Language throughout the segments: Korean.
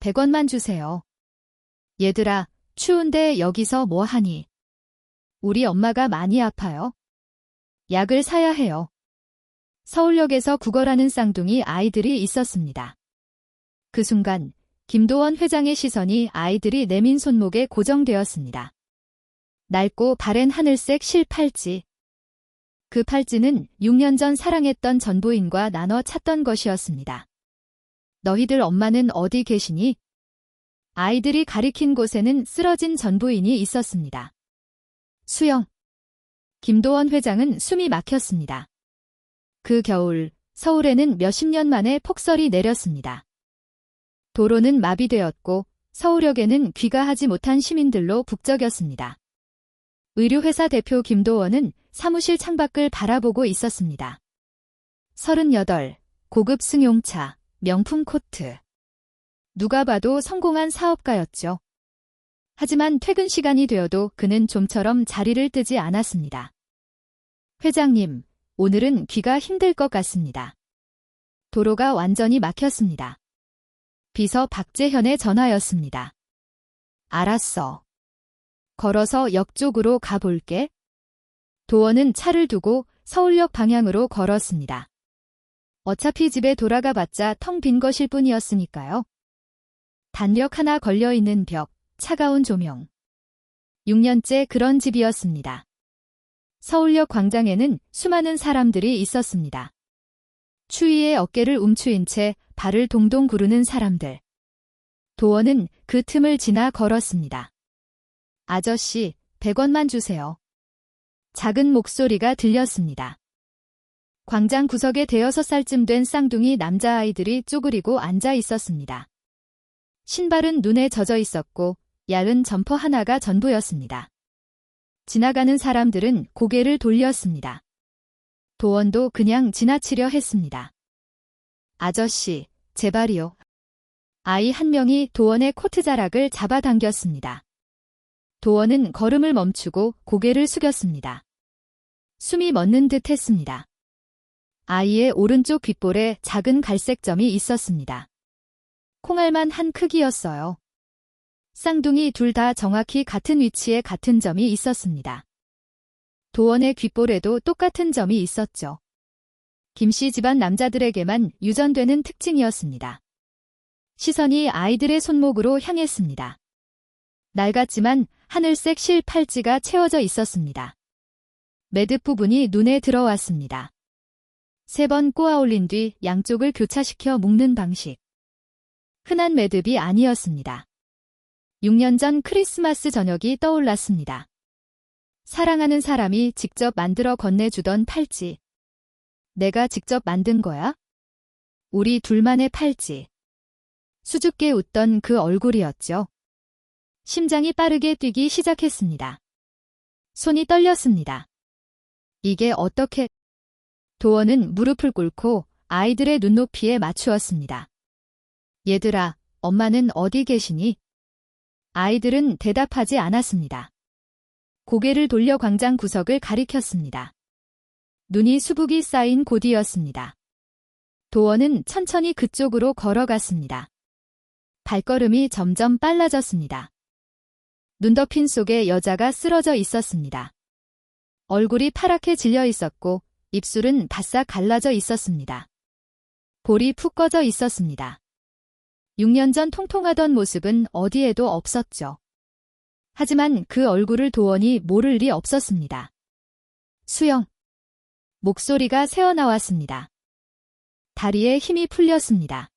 100원만 주세요. 얘들아, 추운데 여기서 뭐 하니? 우리 엄마가 많이 아파요. 약을 사야 해요. 서울역에서 구걸하는 쌍둥이 아이들이 있었습니다. 그 순간 김도원 회장의 시선이 아이들이 내민 손목에 고정되었습니다. 낡고 바랜 하늘색 실팔찌. 그 팔찌는 6년 전 사랑했던 전부인과 나눠 찾던 것이었습니다. 너희들 엄마는 어디 계시니? 아이들이 가리킨 곳에는 쓰러진 전부인이 있었습니다. 수영. 김도원 회장은 숨이 막혔습니다. 그 겨울, 서울에는 몇십 년 만에 폭설이 내렸습니다. 도로는 마비되었고 서울역에는 귀가하지 못한 시민들로 북적였습니다. 의류회사 대표 김도원은 사무실 창밖을 바라보고 있었습니다. 38, 고급 승용차, 명품 코트. 누가 봐도 성공한 사업가였죠. 하지만 퇴근 시간이 되어도 그는 좀처럼 자리를 뜨지 않았습니다. 회장님, 오늘은 귀가 힘들 것 같습니다. 도로가 완전히 막혔습니다. 비서 박재현의 전화였습니다. 알았어. 걸어서 역 쪽으로 가볼게. 도원은 차를 두고 서울역 방향으로 걸었습니다. 어차피 집에 돌아가봤자 텅 빈 것일 뿐이었으니까요. 단력 하나 걸려있는 벽, 차가운 조명. 6년째 그런 집이었습니다. 서울역 광장에는 수많은 사람들이 있었습니다. 추위에 어깨를 움츠인 채 발을 동동 구르는 사람들. 도원은 그 틈을 지나 걸었습니다. 아저씨, 100원만 주세요. 작은 목소리가 들렸습니다. 광장 구석에 5살쯤 된 쌍둥이 남자아이들이 쪼그리고 앉아 있었습니다. 신발은 눈에 젖어 있었고 얇은 점퍼 하나가 전부였습니다. 지나가는 사람들은 고개를 돌렸습니다. 도원도 그냥 지나치려 했습니다. 아저씨, 제발이요. 아이 한 명이 도원의 코트자락을 잡아당겼습니다. 도원은 걸음을 멈추고 고개를 숙였습니다. 숨이 멎는 듯 했습니다. 아이의 오른쪽 귓볼에 작은 갈색 점이 있었습니다. 콩알만 한 크기였어요. 쌍둥이 둘 다 정확히 같은 위치에 같은 점이 있었습니다. 도원의 귓볼에도 똑같은 점이 있었죠. 김씨 집안 남자들에게만 유전되는 특징이었습니다. 시선이 아이들의 손목으로 향했습니다. 낡았지만 하늘색 실 팔찌가 채워져 있었습니다. 매듭 부분이 눈에 들어왔습니다. 3번 꼬아 올린 뒤 양쪽을 교차시켜 묶는 방식. 흔한 매듭이 아니었습니다. 6년 전 크리스마스 저녁이 떠올랐습니다. 사랑하는 사람이 직접 만들어 건네주던 팔찌. 내가 직접 만든 거야? 우리 둘만의 팔찌. 수줍게 웃던 그 얼굴이었죠. 심장이 빠르게 뛰기 시작했습니다. 손이 떨렸습니다. 이게 어떻게... 도원은 무릎을 꿇고 아이들의 눈높이에 맞추었습니다. 얘들아, 엄마는 어디 계시니? 아이들은 대답하지 않았습니다. 고개를 돌려 광장 구석을 가리켰습니다. 눈이 수북이 쌓인 곳이었습니다. 도원은 천천히 그쪽으로 걸어갔습니다. 발걸음이 점점 빨라졌습니다. 눈덮인 속에 여자가 쓰러져 있었습니다. 얼굴이 파랗게 질려 있었고 입술은 바싹 갈라져 있었습니다. 볼이 푹 꺼져 있었습니다. 6년 전 통통하던 모습은 어디에도 없었죠. 하지만 그 얼굴을 도원이 모를 리 없었습니다. 수영. 목소리가 새어나왔습니다. 다리에 힘이 풀렸습니다.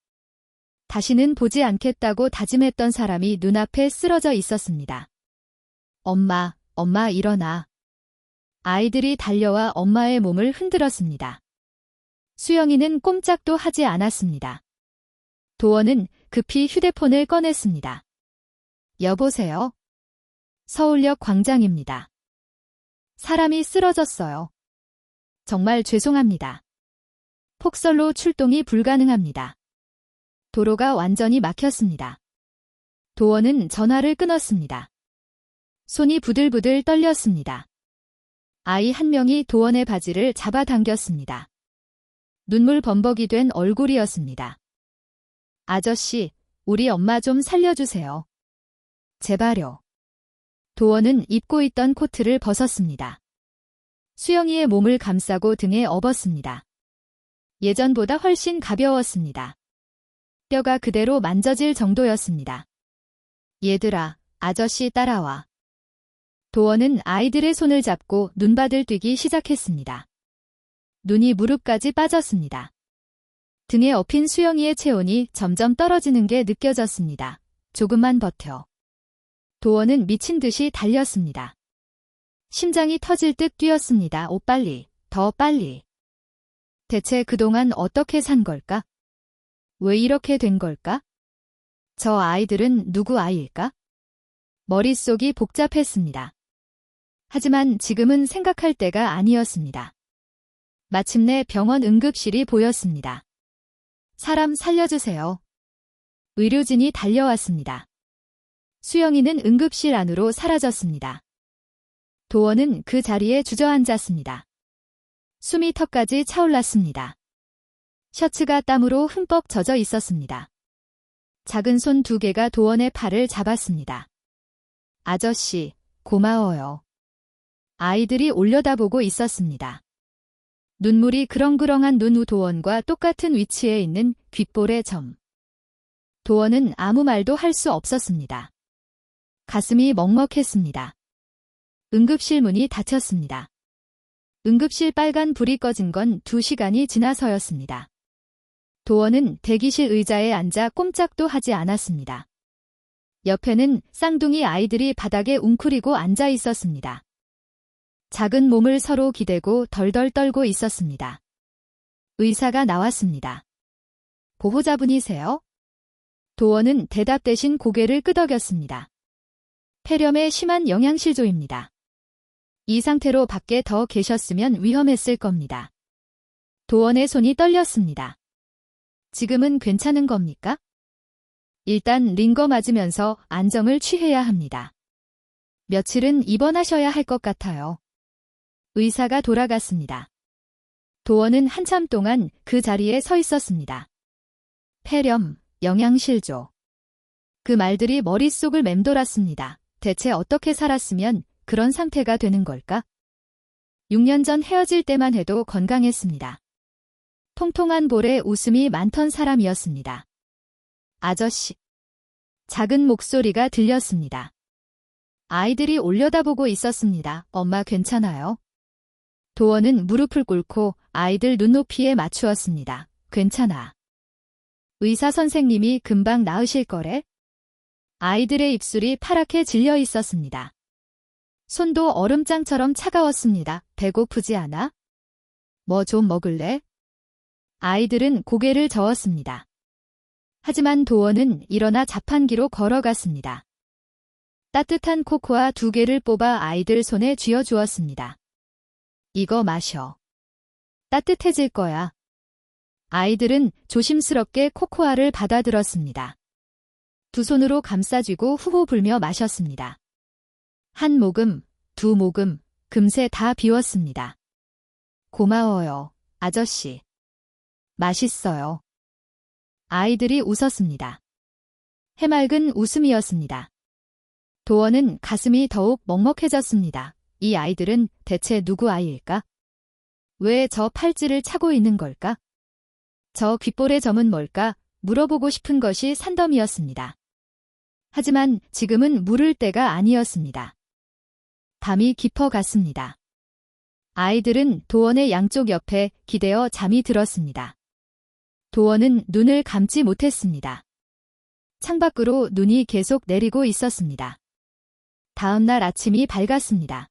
다시는 보지 않겠다고 다짐했던 사람이 눈앞에 쓰러져 있었습니다. 엄마, 엄마 일어나. 아이들이 달려와 엄마의 몸을 흔들었습니다. 수영이는 꼼짝도 하지 않았습니다. 도원은 급히 휴대폰을 꺼냈습니다. 여보세요? 서울역 광장입니다. 사람이 쓰러졌어요. 정말 죄송합니다. 폭설로 출동이 불가능합니다. 도로가 완전히 막혔습니다. 도원은 전화를 끊었습니다. 손이 부들부들 떨렸습니다. 아이 한 명이 도원의 바지를 잡아당겼습니다. 눈물 범벅이 된 얼굴이었습니다. 아저씨, 우리 엄마 좀 살려주세요. 제발요. 도원은 입고 있던 코트를 벗었습니다. 수영이의 몸을 감싸고 등에 업었습니다. 예전보다 훨씬 가벼웠습니다. 뼈가 그대로 만져질 정도였습니다. 얘들아, 아저씨 따라와. 도원은 아이들의 손을 잡고 눈밭을 뛰기 시작했습니다. 눈이 무릎까지 빠졌습니다. 등에 업힌 수영이의 체온이 점점 떨어지는 게 느껴졌습니다. 조금만 버텨. 도원은 미친 듯이 달렸습니다. 심장이 터질 듯 뛰었습니다. 오, 빨리, 더 빨리. 대체 그동안 어떻게 산 걸까? 왜 이렇게 된 걸까? 저 아이들은 누구 아이일까? 머릿속이 복잡했습니다. 하지만 지금은 생각할 때가 아니었습니다. 마침내 병원 응급실이 보였습니다. 사람 살려주세요. 의료진이 달려왔습니다. 수영이는 응급실 안으로 사라졌습니다. 도원은 그 자리에 주저앉았습니다. 숨이 턱까지 차올랐습니다. 셔츠가 땀으로 흠뻑 젖어 있었습니다. 작은 손 2개가 도원의 팔을 잡았습니다. 아저씨, 고마워요. 아이들이 올려다보고 있었습니다. 눈물이 그렁그렁한 눈 후 도원과 똑같은 위치에 있는 귓볼의 점. 도원은 아무 말도 할 수 없었습니다. 가슴이 먹먹했습니다. 응급실 문이 닫혔습니다. 응급실 빨간 불이 꺼진 건 2시간이 지나서였습니다. 도원은 대기실 의자에 앉아 꼼짝도 하지 않았습니다. 옆에는 쌍둥이 아이들이 바닥에 웅크리고 앉아 있었습니다. 작은 몸을 서로 기대고 덜덜 떨고 있었습니다. 의사가 나왔습니다. 보호자분이세요? 도원은 대답 대신 고개를 끄덕였습니다. 폐렴의 심한 영양실조입니다. 이 상태로 밖에 더 계셨으면 위험했을 겁니다. 도원의 손이 떨렸습니다. 지금은 괜찮은 겁니까? 일단 링거 맞으면서 안정을 취해야 합니다. 며칠은 입원하셔야 할 것 같아요. 의사가 돌아갔습니다. 도원은 한참 동안 그 자리에 서 있었습니다. 폐렴, 영양실조. 그 말들이 머릿속을 맴돌았습니다. 대체 어떻게 살았으면 그런 상태가 되는 걸까? 6년 전 헤어질 때만 해도 건강했습니다. 통통한 볼에 웃음이 많던 사람이었습니다. 아저씨. 작은 목소리가 들렸습니다. 아이들이 올려다보고 있었습니다. 엄마 괜찮아요? 도원은 무릎을 꿇고 아이들 눈높이에 맞추었습니다. 괜찮아. 의사 선생님이 금방 나으실 거래? 아이들의 입술이 파랗게 질려 있었습니다. 손도 얼음장처럼 차가웠습니다. 배고프지 않아? 뭐 좀 먹을래? 아이들은 고개를 저었습니다. 하지만 도원은 일어나 자판기로 걸어갔습니다. 따뜻한 코코아 2개를 뽑아 아이들 손에 쥐어주었습니다. 이거 마셔. 따뜻해질 거야. 아이들은 조심스럽게 코코아를 받아들었습니다. 2 손으로 감싸쥐고 후후 불며 마셨습니다. 1 모금, 2 모금, 금세 다 비웠습니다. 고마워요, 아저씨. 맛있어요. 아이들이 웃었습니다. 해맑은 웃음이었습니다. 도원은 가슴이 더욱 먹먹해졌습니다. 이 아이들은 대체 누구 아이일까? 왜 저 팔찌를 차고 있는 걸까? 저 귓볼의 점은 뭘까? 물어보고 싶은 것이 산더미였습니다. 하지만 지금은 물을 때가 아니었습니다. 밤이 깊어갔습니다. 아이들은 도원의 양쪽 옆에 기대어 잠이 들었습니다. 도원은 눈을 감지 못했습니다. 창밖으로 눈이 계속 내리고 있었습니다. 다음 날 아침이 밝았습니다.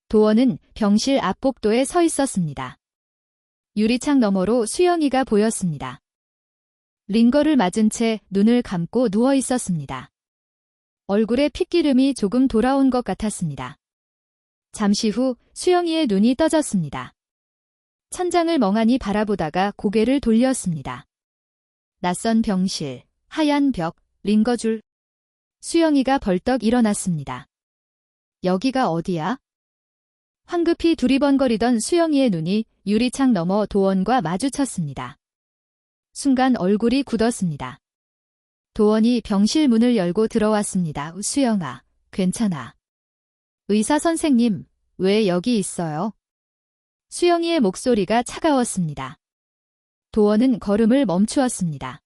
도원은 병실 앞 복도에 서 있었습니다. 유리창 너머로 수영이가 보였습니다. 링거를 맞은 채 눈을 감고 누워 있었습니다. 얼굴에 핏기름이 조금 돌아온 것 같았습니다. 잠시 후 수영이의 눈이 떠졌습니다. 천장을 멍하니 바라보다가 고개를 돌렸습니다. 낯선 병실, 하얀 벽, 링거줄. 수영이가 벌떡 일어났습니다. 여기가 어디야? 황급히 두리번거리던 수영이의 눈이 유리창 너머 도원과 마주쳤습니다. 순간 얼굴이 굳었습니다. 도원이 병실 문을 열고 들어왔습니다. 수영아, 괜찮아. 의사 선생님, 왜 여기 있어요? 수영이의 목소리가 차가웠습니다. 도원은 걸음을 멈추었습니다.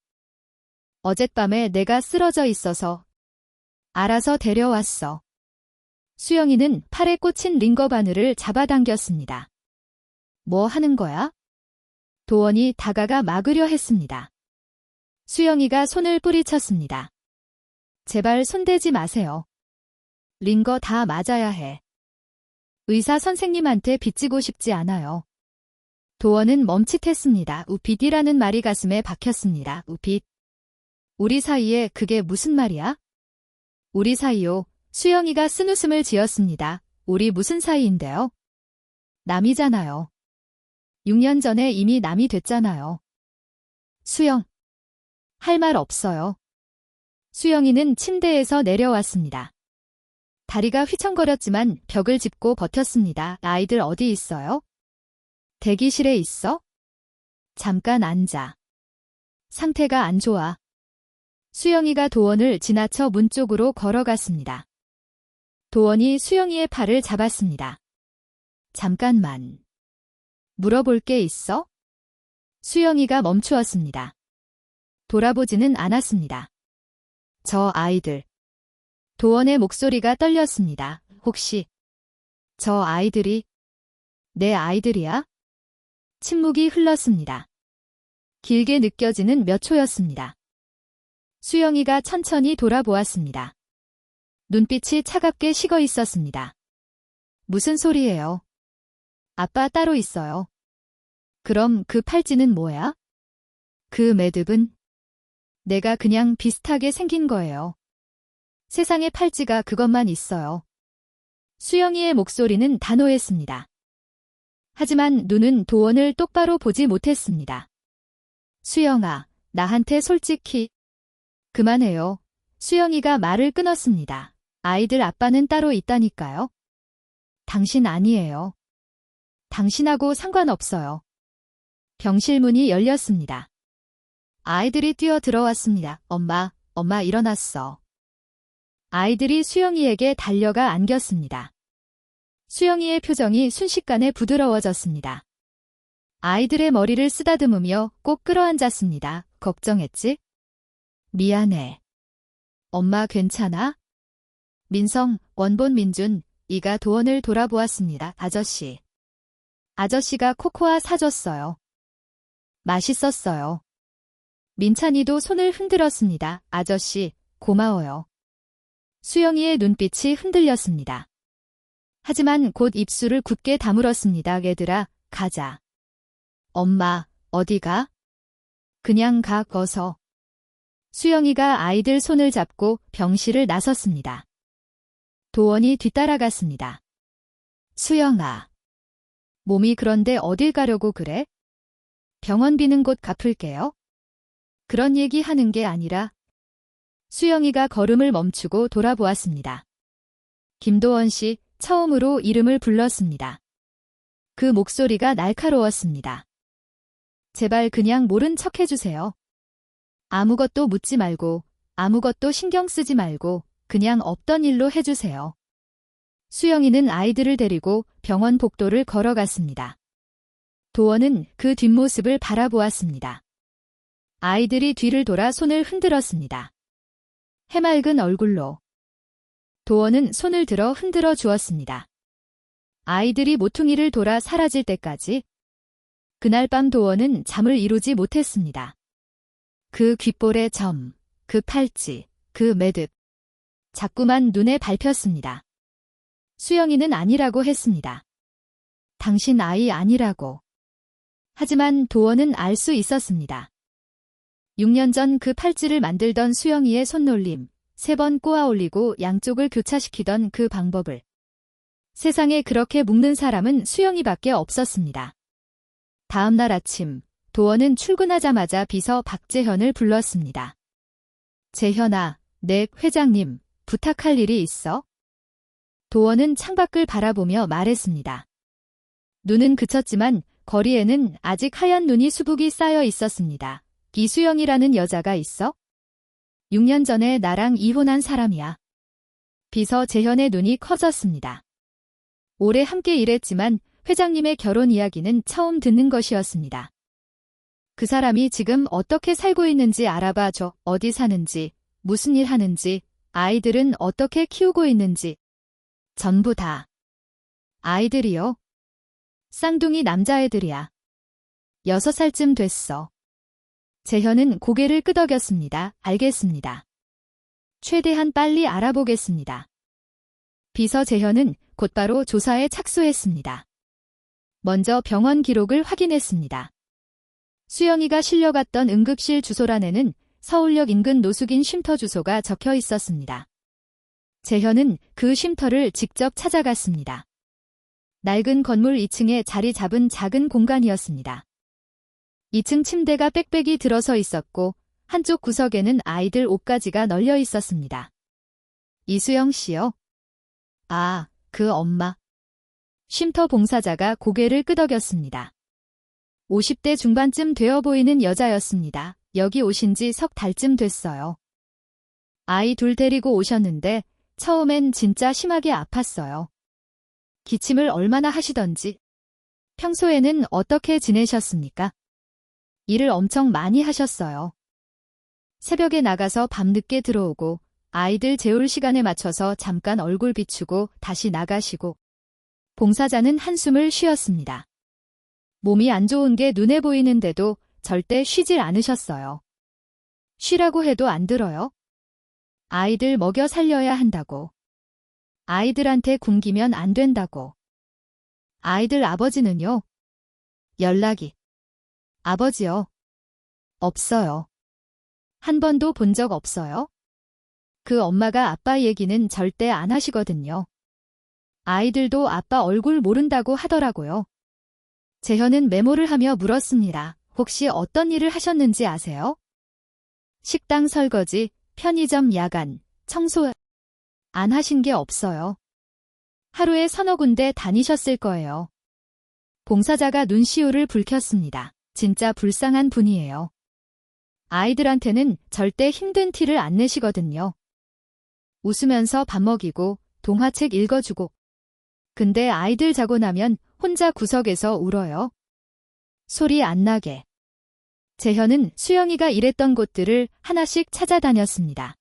어젯밤에 내가 쓰러져 있어서 알아서 데려왔어. 수영이는 팔에 꽂힌 링거 바늘을 잡아당겼습니다. 뭐 하는 거야? 도원이 다가가 막으려 했습니다. 수영이가 손을 뿌리쳤습니다. 제발 손대지 마세요. 링거 다 맞아야 해. 의사 선생님한테 빚지고 싶지 않아요. 도원은 멈칫했습니다. 우빚이라는 말이 가슴에 박혔습니다. 우빚. 우리 사이에 그게 무슨 말이야? 우리 사이요. 수영이가 쓴웃음을 지었습니다. 우리 무슨 사이인데요? 남이잖아요. 6년 전에 이미 남이 됐잖아요. 수영. 할 말 없어요. 수영이는 침대에서 내려왔습니다. 다리가 휘청거렸지만 벽을 짚고 버텼습니다. 아이들 어디 있어요? 대기실에 있어? 잠깐 앉아. 상태가 안 좋아. 수영이가 도원을 지나쳐 문 쪽으로 걸어갔습니다. 도원이 수영이의 팔을 잡았습니다. 잠깐만. 물어볼 게 있어? 수영이가 멈추었습니다. 돌아보지는 않았습니다. 저 아이들. 도원의 목소리가 떨렸습니다. 혹시 저 아이들이 내 아이들이야? 침묵이 흘렀습니다. 길게 느껴지는 몇 초였습니다. 수영이가 천천히 돌아보았습니다. 눈빛이 차갑게 식어 있었습니다. 무슨 소리예요? 아빠 따로 있어요. 그럼 그 팔찌는 뭐야? 그 매듭은? 내가 그냥 비슷하게 생긴 거예요. 세상에 팔찌가 그것만 있어요. 수영이의 목소리는 단호했습니다. 하지만 눈은 도원을 똑바로 보지 못했습니다. 수영아, 나한테 솔직히. 그만해요. 수영이가 말을 끊었습니다. 아이들 아빠는 따로 있다니까요. 당신 아니에요. 당신하고 상관없어요. 병실 문이 열렸습니다. 아이들이 뛰어 들어왔습니다. 엄마 일어났어. 아이들이 수영이에게 달려가 안겼습니다. 수영이의 표정이 순식간에 부드러워졌습니다. 아이들의 머리를 쓰다듬으며 꼭 끌어안았습니다. 걱정했지? 미안해. 엄마 괜찮아? 민성, 원본 민준, 이가 도원을 돌아보았습니다. 아저씨. 아저씨가 코코아 사줬어요. 맛있었어요. 민찬이도 손을 흔들었습니다. 아저씨, 고마워요. 수영이의 눈빛이 흔들렸습니다. 하지만 곧 입술을 굳게 다물었습니다. 얘들아, 가자. 엄마, 어디가? 그냥 가, 어서. 수영이가 아이들 손을 잡고 병실을 나섰습니다. 도원이 뒤따라갔습니다. 수영아. 몸이 그런데 어딜 가려고 그래? 병원비는 곧 갚을게요. 그런 얘기 하는 게 아니라. 수영이가 걸음을 멈추고 돌아보았습니다. 김도원 씨, 처음으로 이름을 불렀습니다. 그 목소리가 날카로웠습니다. 제발 그냥 모른 척 해주세요. 아무것도 묻지 말고, 아무것도 신경 쓰지 말고, 그냥 없던 일로 해주세요. 수영이는 아이들을 데리고 병원 복도를 걸어갔습니다. 도원은 그 뒷모습을 바라보았습니다. 아이들이 뒤를 돌아 손을 흔들었습니다. 해맑은 얼굴로. 도원은 손을 들어 흔들어 주었습니다. 아이들이 모퉁이를 돌아 사라질 때까지. 그날 밤 도원은 잠을 이루지 못했습니다. 그 귓볼의 점, 그 팔찌, 그 매듭. 자꾸만 눈에 밟혔습니다. 수영이는 아니라고 했습니다. 당신 아이 아니라고. 하지만 도원은 알 수 있었습니다. 6년 전 그 팔찌를 만들던 수영이의 손놀림, 3번 꼬아 올리고 양쪽을 교차시키던 그 방법을. 세상에 그렇게 묶는 사람은 수영이밖에 없었습니다. 다음 날 아침, 도원은 출근하자마자 비서 박재현을 불렀습니다. 재현아, 네, 회장님, 부탁할 일이 있어? 도원은 창밖을 바라보며 말했습니다. 눈은 그쳤지만 거리에는 아직 하얀 눈이 수북이 쌓여 있었습니다. 이수영이라는 여자가 있어? 6년 전에 나랑 이혼한 사람이야. 비서 재현의 눈이 커졌습니다. 오래 함께 일했지만 회장님의 결혼 이야기는 처음 듣는 것이었습니다. 그 사람이 지금 어떻게 살고 있는지 알아봐줘. 어디 사는지, 무슨 일 하는지, 아이들은 어떻게 키우고 있는지. 전부 다. 아이들이요? 쌍둥이 남자애들이야. 6살쯤 됐어. 재현은 고개를 끄덕였습니다. 알겠습니다. 최대한 빨리 알아보겠습니다. 비서 재현은 곧바로 조사에 착수했습니다. 먼저 병원 기록을 확인했습니다. 수영이가 실려갔던 응급실 주소란에는 서울역 인근 노숙인 쉼터 주소가 적혀 있었습니다. 재현은 그 쉼터를 직접 찾아갔습니다. 낡은 건물 2층에 자리 잡은 작은 공간이었습니다. 2층 침대가 빽빽이 들어서 있었고 한쪽 구석에는 아이들 옷가지가 널려 있었습니다. 이수영 씨요? 아, 그 엄마. 쉼터 봉사자가 고개를 끄덕였습니다. 50대 중반쯤 되어 보이는 여자였습니다. 여기 오신 지 석 달쯤 됐어요. 아이 둘 데리고 오셨는데 처음엔 진짜 심하게 아팠어요. 기침을 얼마나 하시던지. 평소에는 어떻게 지내셨습니까? 일을 엄청 많이 하셨어요. 새벽에 나가서 밤늦게 들어오고 아이들 재울 시간에 맞춰서 잠깐 얼굴 비추고 다시 나가시고. 봉사자는 한숨을 쉬었습니다. 몸이 안 좋은 게 눈에 보이는데도 절대 쉬질 않으셨어요. 쉬라고 해도 안 들어요. 아이들 먹여 살려야 한다고. 아이들한테 굶기면 안 된다고. 아이들 아버지는요? 연락이. 아버지요? 없어요. 한 번도 본 적 없어요? 그 엄마가 아빠 얘기는 절대 안 하시거든요. 아이들도 아빠 얼굴 모른다고 하더라고요. 재현은 메모를 하며 물었습니다. 혹시 어떤 일을 하셨는지 아세요? 식당 설거지, 편의점 야간, 청소 안 하신 게 없어요. 하루에 서너 군데 다니셨을 거예요. 봉사자가 눈시울을 붉혔습니다. 진짜 불쌍한 분이에요. 아이들한테는 절대 힘든 티를 안 내시거든요. 웃으면서 밥 먹이고 동화책 읽어주고. 근데 아이들 자고 나면 혼자 구석에서 울어요. 소리 안 나게. 재현은 수영이가 일했던 곳들을 하나씩 찾아다녔습니다.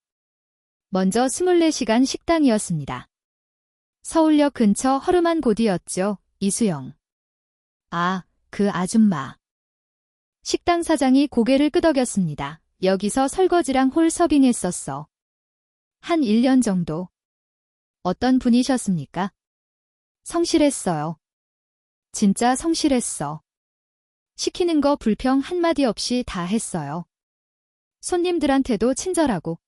먼저 24시간 식당이었습니다. 서울역 근처 허름한 곳이었죠. 이수영. 아, 그 아줌마. 식당 사장이 고개를 끄덕였습니다. 여기서 설거지랑 홀 서빙했었어. 한 1년 정도. 어떤 분이셨습니까? 성실했어요. 진짜 성실했어. 시키는 거 불평 한마디 없이 다 했어요. 손님들한테도 친절하고.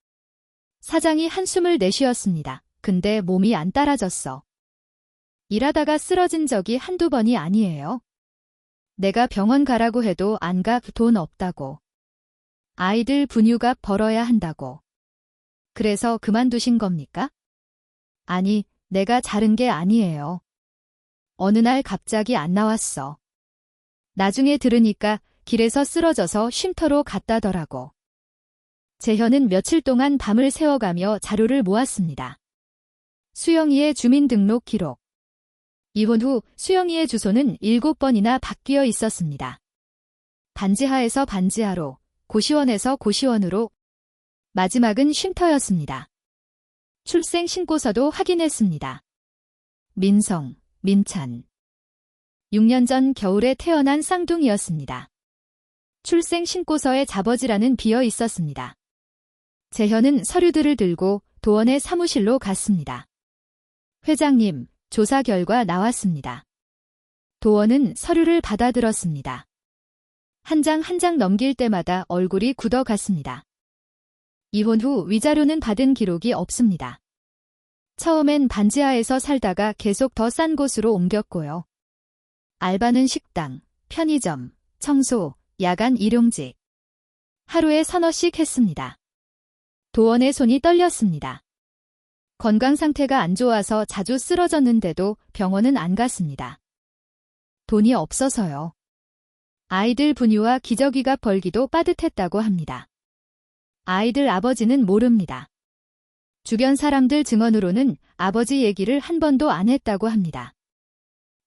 사장이 한숨을 내쉬었습니다. 근데 몸이 안 따라졌어. 일하다가 쓰러진 적이 한두 번이 아니에요. 내가 병원 가라고 해도 안 가. 돈 없다고. 아이들 분유값 벌어야 한다고. 그래서 그만두신 겁니까? 아니, 내가 자른 게 아니에요. 어느 날 갑자기 안 나왔어. 나중에 들으니까 길에서 쓰러져서 쉼터로 갔다더라고. 재현은 며칠 동안 밤을 새워가며 자료를 모았습니다. 수영이의 주민등록 기록. 이혼 후 수영이의 주소는 7번이나 바뀌어 있었습니다. 반지하에서 반지하로, 고시원에서 고시원으로. 마지막은 쉼터였습니다. 출생 신고서도 확인했습니다. 민성, 민찬. 6년 전 겨울에 태어난 쌍둥이였습니다. 출생 신고서에 잡어지라는 비어 있었습니다. 재현은 서류들을 들고 도원의 사무실로 갔습니다. 회장님, 조사 결과 나왔습니다. 도원은 서류를 받아들었습니다. 한 장 한 장 넘길 때마다 얼굴이 굳어갔습니다. 이혼 후 위자료는 받은 기록이 없습니다. 처음엔 반지하에서 살다가 계속 더 싼 곳으로 옮겼고요. 알바는 식당, 편의점, 청소, 야간 일용직. 하루에 서너씩 했습니다. 도원의 손이 떨렸습니다. 건강 상태가 안 좋아서 자주 쓰러졌는데도 병원은 안 갔습니다. 돈이 없어서요. 아이들 분유와 기저귀값 벌기도 빠듯했다고 합니다. 아이들 아버지는 모릅니다. 주변 사람들 증언으로는 아버지 얘기를 한 번도 안 했다고 합니다.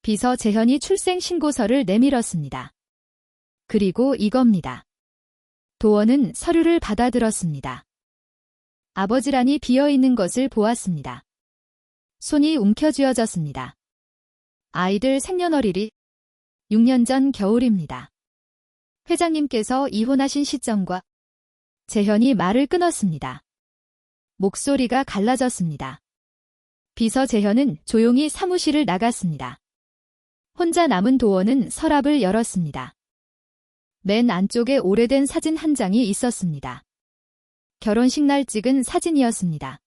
비서 재현이 출생신고서를 내밀었습니다. 그리고 이겁니다. 도원은 서류를 받아들었습니다. 아버지란이 비어있는 것을 보았습니다. 손이 움켜쥐어졌습니다. 아이들 생년월일이 6년 전 겨울입니다. 회장님께서 이혼하신 시점과 재현이 말을 끊었습니다. 목소리가 갈라졌습니다. 비서 재현은 조용히 사무실을 나갔습니다. 혼자 남은 도원은 서랍을 열었습니다. 맨 안쪽에 오래된 사진 한 장이 있었습니다. 결혼식 날 찍은 사진이었습니다.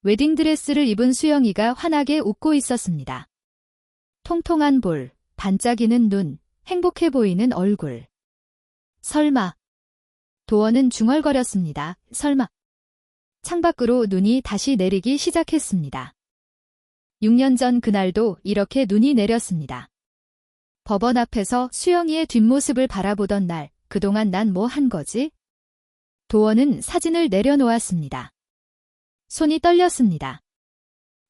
웨딩드레스를 입은 수영이가 환하게 웃고 있었습니다. 통통한 볼, 반짝이는 눈, 행복해 보이는 얼굴. 설마. 도원은 중얼거렸습니다. 설마. 창밖으로 눈이 다시 내리기 시작했습니다. 6년 전 그날도 이렇게 눈이 내렸습니다. 법원 앞에서 수영이의 뒷모습을 바라보던 날, 그동안 난 뭐 한 거지? 도원은 사진을 내려놓았습니다. 손이 떨렸습니다.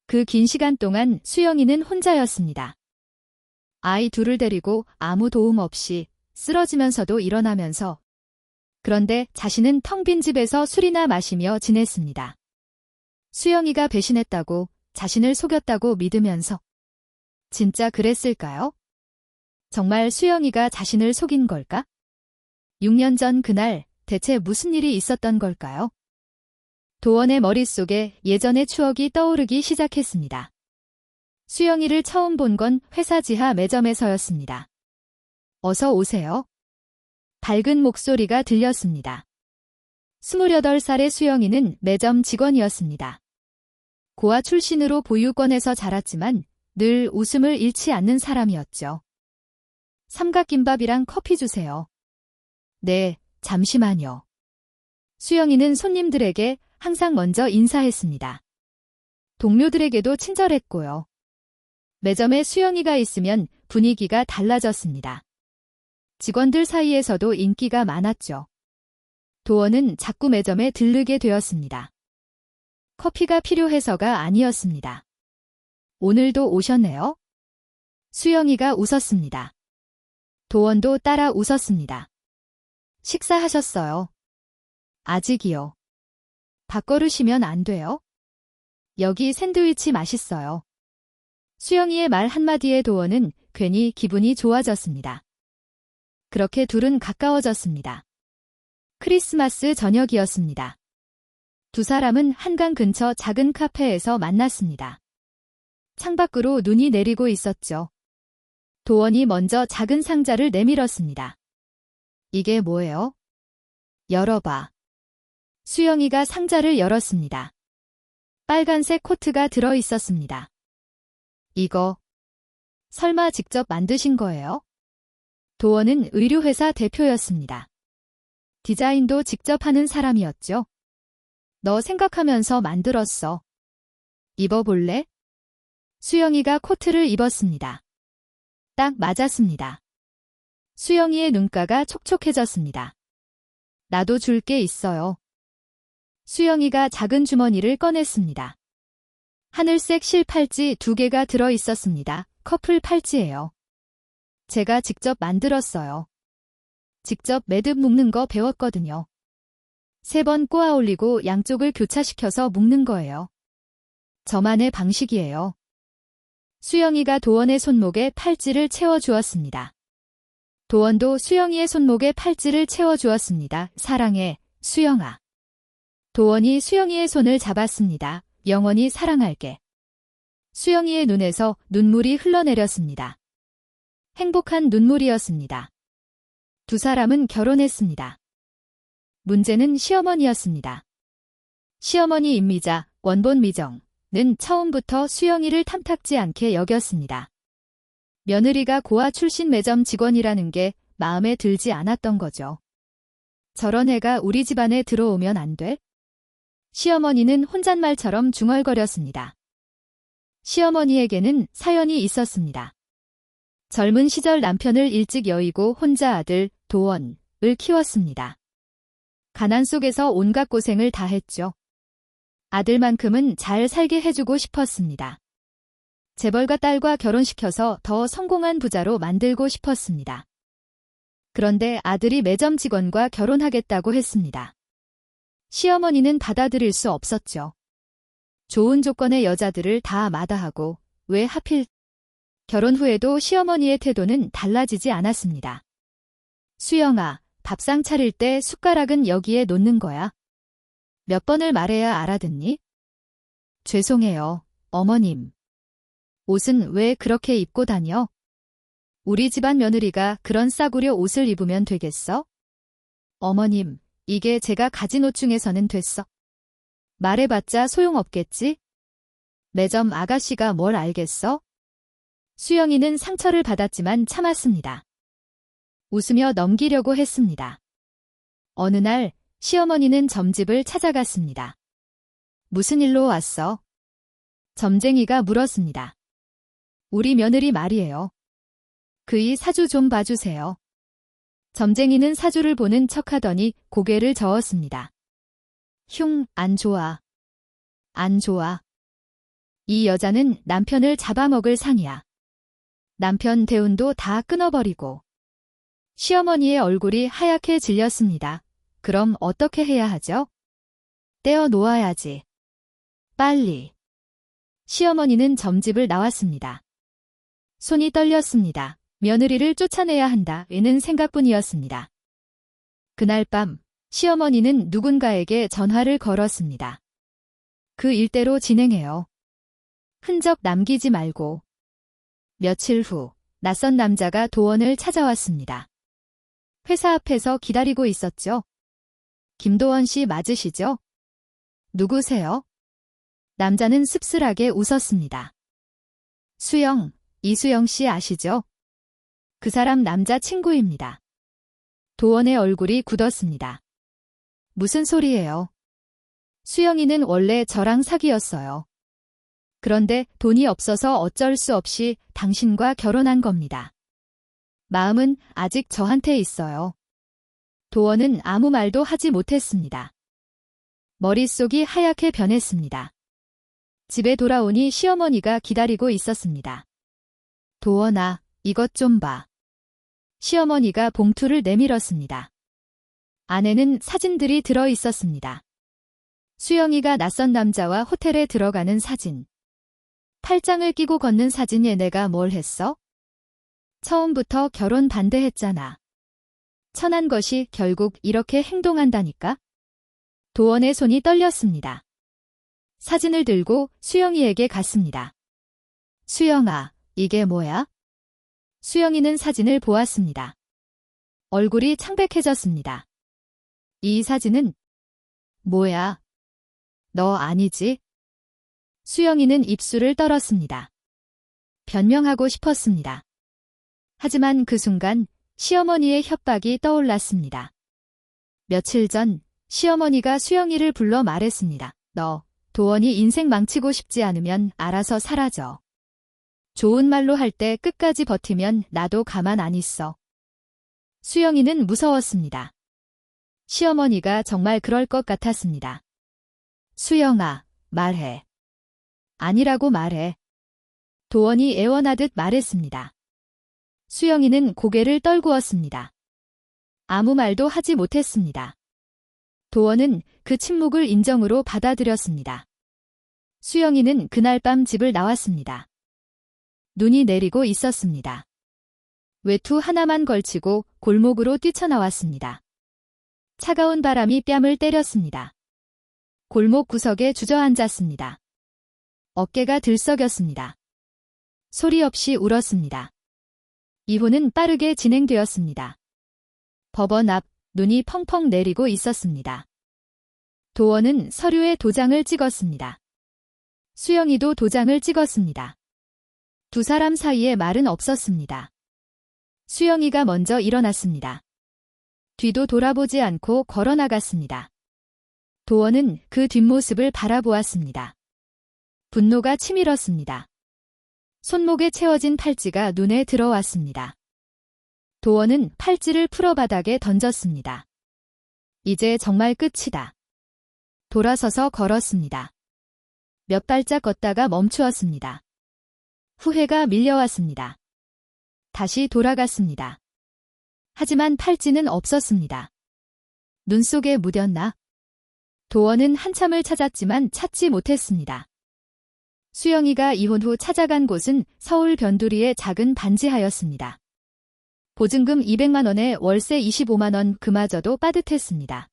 그 긴 시간 동안 수영이는 혼자였습니다. 아이 둘을 데리고 아무 도움 없이 쓰러지면서도 일어나면서 그런데 자신은 텅 빈 집에서 술이나 마시며 지냈습니다. 수영이가 배신했다고 자신을 속였다고 믿으면서 진짜 그랬을까요? 정말 수영이가 자신을 속인 걸까? 6년 전 그날 대체 무슨 일이 있었던 걸까요? 도원의 머릿속에 예전의 추억이 떠오르기 시작했습니다. 수영이를 처음 본 건 회사 지하 매점에서였습니다. 어서 오세요. 밝은 목소리가 들렸습니다. 28살의 수영이는 매점 직원이었습니다. 고아 출신으로 보육원에서 자랐지만 늘 웃음을 잃지 않는 사람이었죠. 삼각김밥이랑 커피 주세요. 네, 잠시만요. 수영이는 손님들에게 항상 먼저 인사했습니다. 동료들에게도 친절했고요. 매점에 수영이가 있으면 분위기가 달라졌습니다. 직원들 사이에서도 인기가 많았죠. 도원은 자꾸 매점에 들르게 되었습니다. 커피가 필요해서가 아니었습니다. 오늘도 오셨네요? 수영이가 웃었습니다. 도원도 따라 웃었습니다. 식사하셨어요? 아직이요. 밥거르시면 안 돼요? 여기 샌드위치 맛있어요. 수영이의 말 한마디에 도원은 괜히 기분이 좋아졌습니다. 그렇게 둘은 가까워졌습니다. 크리스마스 저녁이었습니다. 두 사람은 한강 근처 작은 카페에서 만났습니다. 창밖으로 눈이 내리고 있었죠. 도원이 먼저 작은 상자를 내밀었습니다. 이게 뭐예요? 열어봐. 수영이가 상자를 열었습니다. 빨간색 코트가 들어 있었습니다. 이거 설마 직접 만드신 거예요? 도원은 의류회사 대표였습니다. 디자인도 직접 하는 사람이었죠. 너 생각하면서 만들었어. 입어볼래? 수영이가 코트를 입었습니다. 딱 맞았습니다. 수영이의 눈가가 촉촉해졌습니다. 나도 줄 게 있어요. 수영이가 작은 주머니를 꺼냈습니다. 하늘색 실 팔찌 2개가 들어 있었습니다. 커플 팔찌예요. 제가 직접 만들었어요. 직접 매듭 묶는 거 배웠거든요. 3번 꼬아 올리고 양쪽을 교차시켜서 묶는 거예요. 저만의 방식이에요. 수영이가 도원의 손목에 팔찌를 채워주었습니다. 도원도 수영이의 손목에 팔찌를 채워주었습니다. 사랑해, 수영아. 도원이 수영이의 손을 잡았습니다. 영원히 사랑할게. 수영이의 눈에서 눈물이 흘러내렸습니다. 행복한 눈물이었습니다. 두 사람은 결혼했습니다. 문제는 시어머니였습니다. 시어머니 임미자, 원본 미정은 처음부터 수영이를 탐탁지 않게 여겼습니다. 며느리가 고아 출신 매점 직원이라는 게 마음에 들지 않았던 거죠. 저런 애가 우리 집안에 들어오면 안 돼? 시어머니는 혼잣말처럼 중얼거렸습니다. 시어머니에게는 사연이 있었습니다. 젊은 시절 남편을 일찍 여의고 혼자 아들, 도원을 키웠습니다. 가난 속에서 온갖 고생을 다 했죠. 아들만큼은 잘 살게 해주고 싶었습니다. 재벌가 딸과 결혼시켜서 더 성공한 부자로 만들고 싶었습니다. 그런데 아들이 매점 직원과 결혼하겠다고 했습니다. 시어머니는 받아들일 수 없었죠. 좋은 조건의 여자들을 다 마다하고 왜 하필 결혼 후에도 시어머니의 태도는 달라지지 않았습니다. 수영아, 밥상 차릴 때 숟가락은 여기에 놓는 거야. 몇 번을 말해야 알아듣니? 죄송해요, 어머님. 옷은 왜 그렇게 입고 다녀? 우리 집안 며느리가 그런 싸구려 옷을 입으면 되겠어? 어머님, 이게 제가 가진 옷 중에서는 됐어. 말해봤자 소용없겠지? 매점 아가씨가 뭘 알겠어? 수영이는 상처를 받았지만 참았습니다. 웃으며 넘기려고 했습니다. 어느 날 시어머니는 점집을 찾아갔습니다. 무슨 일로 왔어? 점쟁이가 물었습니다. 우리 며느리 말이에요. 그이 사주 좀 봐주세요. 점쟁이는 사주를 보는 척하더니 고개를 저었습니다. 흉, 안 좋아. 안 좋아. 이 여자는 남편을 잡아먹을 상이야. 남편 대운도 다 끊어버리고. 시어머니의 얼굴이 하얗게 질렸습니다. 그럼 어떻게 해야 하죠? 떼어 놓아야지. 빨리. 시어머니는 점집을 나왔습니다. 손이 떨렸습니다. 며느리를 쫓아내야 한다는 생각뿐이었습니다. 그날 밤 시어머니는 누군가에게 전화를 걸었습니다. 그 일대로 진행해요. 흔적 남기지 말고. 며칠 후 낯선 남자가 도원을 찾아왔습니다. 회사 앞에서 기다리고 있었죠. 김도원 씨 맞으시죠? 누구세요? 남자는 씁쓸하게 웃었습니다. 수영, 이수영 씨 아시죠? 그 사람 남자 친구입니다. 도원의 얼굴이 굳었습니다. 무슨 소리예요? 수영이는 원래 저랑 사귀었어요. 그런데 돈이 없어서 어쩔 수 없이 당신과 결혼한 겁니다. 마음은 아직 저한테 있어요. 도원은 아무 말도 하지 못했습니다. 머릿속이 하얗게 변했습니다. 집에 돌아오니 시어머니가 기다리고 있었습니다. 도원아, 이것 좀 봐. 시어머니가 봉투를 내밀었습니다. 안에는 사진들이 들어 있었습니다. 수영이가 낯선 남자와 호텔에 들어가는 사진. 팔짱을 끼고 걷는 사진에 내가 뭘 했어? 처음부터 결혼 반대했잖아. 천한 것이 결국 이렇게 행동한다니까? 도원의 손이 떨렸습니다. 사진을 들고 수영이에게 갔습니다. 수영아, 이게 뭐야? 수영이는 사진을 보았습니다. 얼굴이 창백해졌습니다. 이 사진은 뭐야? 너 아니지? 수영이는 입술을 떨었습니다. 변명하고 싶었습니다. 하지만 그 순간 시어머니의 협박이 떠올랐습니다. 며칠 전 시어머니가 수영이를 불러 말했습니다. 너, 도원이 인생 망치고 싶지 않으면 알아서 사라져. 좋은 말로 할 때 끝까지 버티면 나도 가만 안 있어. 수영이는 무서웠습니다. 시어머니가 정말 그럴 것 같았습니다. 수영아, 말해. 아니라고 말해. 도원이 애원하듯 말했습니다. 수영이는 고개를 떨구었습니다. 아무 말도 하지 못했습니다. 도원은 그 침묵을 인정으로 받아들였습니다. 수영이는 그날 밤 집을 나왔습니다. 눈이 내리고 있었습니다. 외투 하나만 걸치고 골목으로 뛰쳐나왔습니다. 차가운 바람이 뺨을 때렸습니다. 골목 구석에 주저앉았습니다. 어깨가 들썩였습니다. 소리 없이 울었습니다. 이혼은 빠르게 진행되었습니다. 법원 앞 눈이 펑펑 내리고 있었습니다. 도원은 서류에 도장을 찍었습니다. 수영이도 도장을 찍었습니다. 두 사람 사이에 말은 없었습니다. 수영이가 먼저 일어났습니다. 뒤도 돌아보지 않고 걸어나갔습니다. 도원은 그 뒷모습을 바라보았습니다. 분노가 치밀었습니다. 손목에 채워진 팔찌가 눈에 들어왔습니다. 도원은 팔찌를 풀어 바닥에 던졌습니다. 이제 정말 끝이다. 돌아서서 걸었습니다. 몇 발짝 걷다가 멈추었습니다. 후회가 밀려왔습니다. 다시 돌아갔습니다. 하지만 팔찌는 없었습니다. 눈 속에 묻었나? 도원은 한참을 찾았지만 찾지 못했습니다. 수영이가 이혼 후 찾아간 곳은 서울 변두리의 작은 반지하였습니다. 보증금 200만 원에 월세 25만 원 그마저도 빠듯했습니다.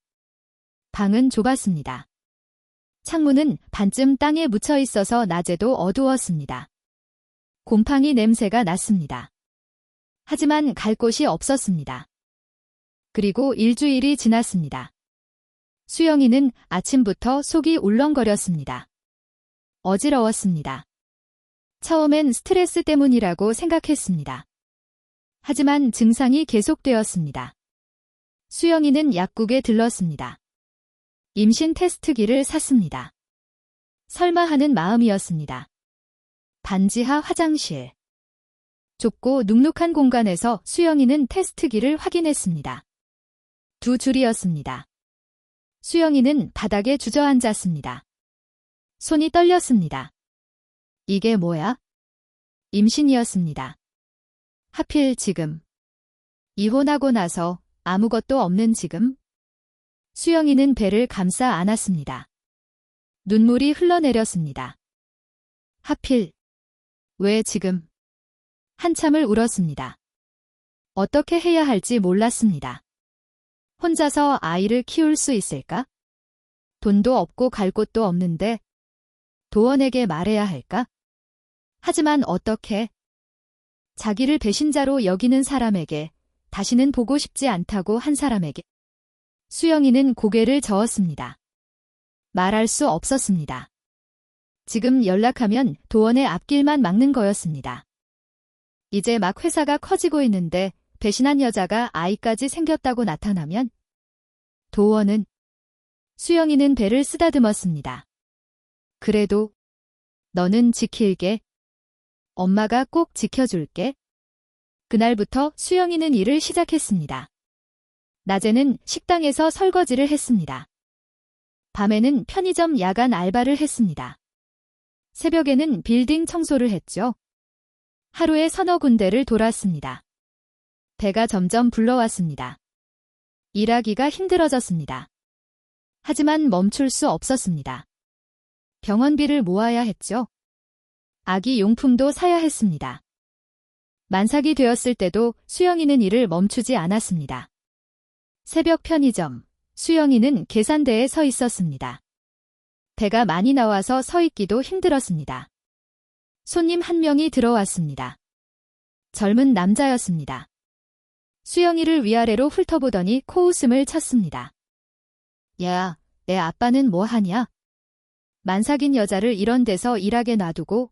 방은 좁았습니다. 창문은 반쯤 땅에 묻혀 있어서 낮에도 어두웠습니다. 곰팡이 냄새가 났습니다. 하지만 갈 곳이 없었습니다. 그리고 일주일이 지났습니다. 수영이는 아침부터 속이 울렁거렸습니다. 어지러웠습니다. 처음엔 스트레스 때문이라고 생각했습니다. 하지만 증상이 계속되었습니다. 수영이는 약국에 들렀습니다. 임신 테스트기를 샀습니다. 설마 하는 마음이었습니다. 반지하 화장실. 좁고 눅눅한 공간에서 수영이는 테스트기를 확인했습니다. 두 줄이었습니다. 수영이는 바닥에 주저앉았습니다. 손이 떨렸습니다. 이게 뭐야? 임신이었습니다. 하필 지금. 이혼하고 나서 아무것도 없는 지금. 수영이는 배를 감싸 안았습니다. 눈물이 흘러내렸습니다. 하필. 왜 지금? 한참을 울었습니다. 어떻게 해야 할지 몰랐습니다. 혼자서 아이를 키울 수 있을까? 돈도 없고 갈 곳도 없는데 도원에게 말해야 할까? 하지만 어떻게? 자기를 배신자로 여기는 사람에게, 다시는 보고 싶지 않다고 한 사람에게. 수영이는 고개를 저었습니다. 말할 수 없었습니다. 지금 연락하면 도원의 앞길만 막는 거였습니다. 이제 막 회사가 커지고 있는데 배신한 여자가 아이까지 생겼다고 나타나면 도원은. 수영이는 배를 쓰다듬었습니다. 그래도 너는 지킬게. 엄마가 꼭 지켜줄게. 그날부터 수영이는 일을 시작했습니다. 낮에는 식당에서 설거지를 했습니다. 밤에는 편의점 야간 알바를 했습니다. 새벽에는 빌딩 청소를 했죠. 하루에 서너 군데를 돌았습니다. 배가 점점 불러왔습니다. 일하기가 힘들어졌습니다. 하지만 멈출 수 없었습니다. 병원비를 모아야 했죠. 아기 용품도 사야 했습니다. 만삭이 되었을 때도 수영이는 일을 멈추지 않았습니다. 새벽 편의점, 수영이는 계산대에 서 있었습니다. 배가 많이 나와서 서 있기도 힘들었습니다. 손님 한 명이 들어왔습니다. 젊은 남자였습니다. 수영이를 위아래로 훑어보더니 코웃음을 쳤습니다. 야, 내 아빠는 뭐 하냐? 만삭인 여자를 이런 데서 일하게 놔두고.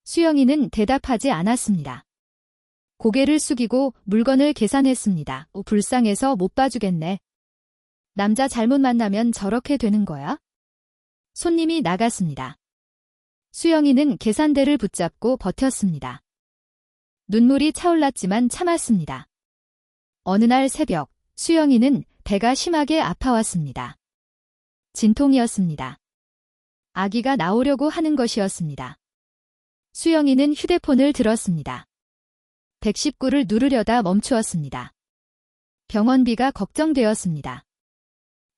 수영이는 대답하지 않았습니다. 고개를 숙이고 물건을 계산했습니다. 불쌍해서 못 봐주겠네. 남자 잘못 만나면 저렇게 되는 거야? 손님이 나갔습니다. 수영이는 계산대를 붙잡고 버텼습니다. 눈물이 차올랐지만 참았습니다. 어느 날 새벽, 수영이는 배가 심하게 아파왔습니다. 진통이었습니다. 아기가 나오려고 하는 것이었습니다. 수영이는 휴대폰을 들었습니다. 119를 누르려다 멈추었습니다. 병원비가 걱정되었습니다.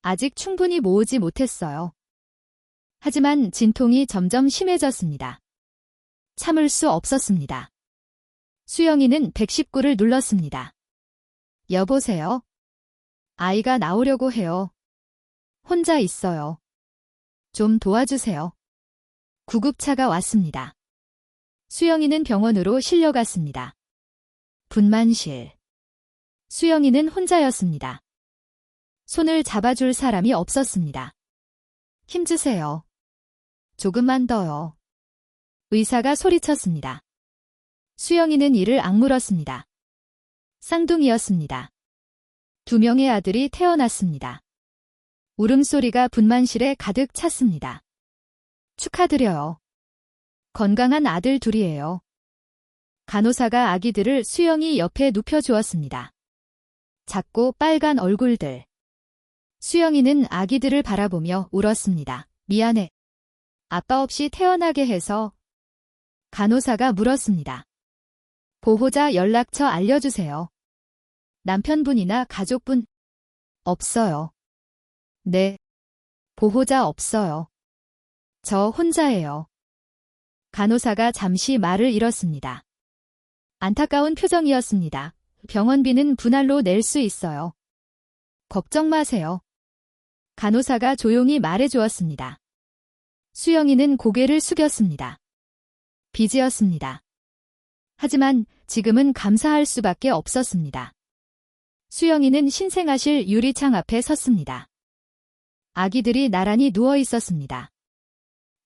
아직 충분히 모으지 못했어요. 하지만 진통이 점점 심해졌습니다. 참을 수 없었습니다. 수영이는 119를 눌렀습니다. 여보세요? 아이가 나오려고 해요. 혼자 있어요. 좀 도와주세요. 구급차가 왔습니다. 수영이는 병원으로 실려갔습니다. 분만실. 수영이는 혼자였습니다. 손을 잡아줄 사람이 없었습니다. 힘주세요. 조금만 더요. 의사가 소리쳤습니다. 수영이는 이를 악물었습니다. 쌍둥이였습니다. 2명의 아들이 태어났습니다. 울음소리가 분만실에 가득 찼습니다. 축하드려요. 건강한 아들 둘이에요. 간호사가 아기들을 수영이 옆에 눕혀주었습니다. 작고 빨간 얼굴들. 수영이는 아기들을 바라보며 울었습니다. 미안해. 아빠 없이 태어나게 해서. 간호사가 물었습니다. 보호자 연락처 알려주세요. 남편분이나 가족분? 없어요. 네. 보호자 없어요. 저 혼자예요. 간호사가 잠시 말을 잃었습니다. 안타까운 표정이었습니다. 병원비는 분할로 낼 수 있어요. 걱정 마세요. 간호사가 조용히 말해주었습니다. 수영이는 고개를 숙였습니다. 빚이었습니다. 하지만 지금은 감사할 수밖에 없었습니다. 수영이는 신생아실 유리창 앞에 섰습니다. 아기들이 나란히 누워 있었습니다.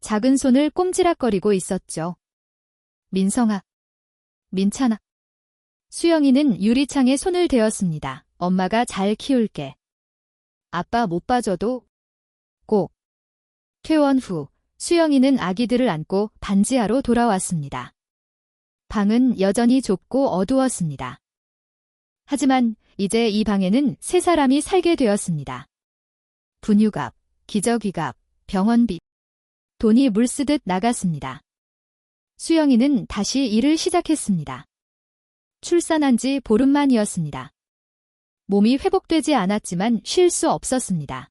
작은 손을 꼼지락거리고 있었죠. 민성아, 민찬아. 수영이는 유리창에 손을 대었습니다. 엄마가 잘 키울게. 아빠 못 봐줘도 꼭. 퇴원 후 수영이는 아기들을 안고 반지하로 돌아왔습니다. 방은 여전히 좁고 어두웠습니다. 하지만 이제 이 방에는 세 사람이 살게 되었습니다. 분유값, 기저귀값, 병원비. 돈이 물쓰듯 나갔습니다. 수영이는 다시 일을 시작했습니다. 출산한 지 보름 만이었습니다. 몸이 회복되지 않았지만 쉴 수 없었습니다.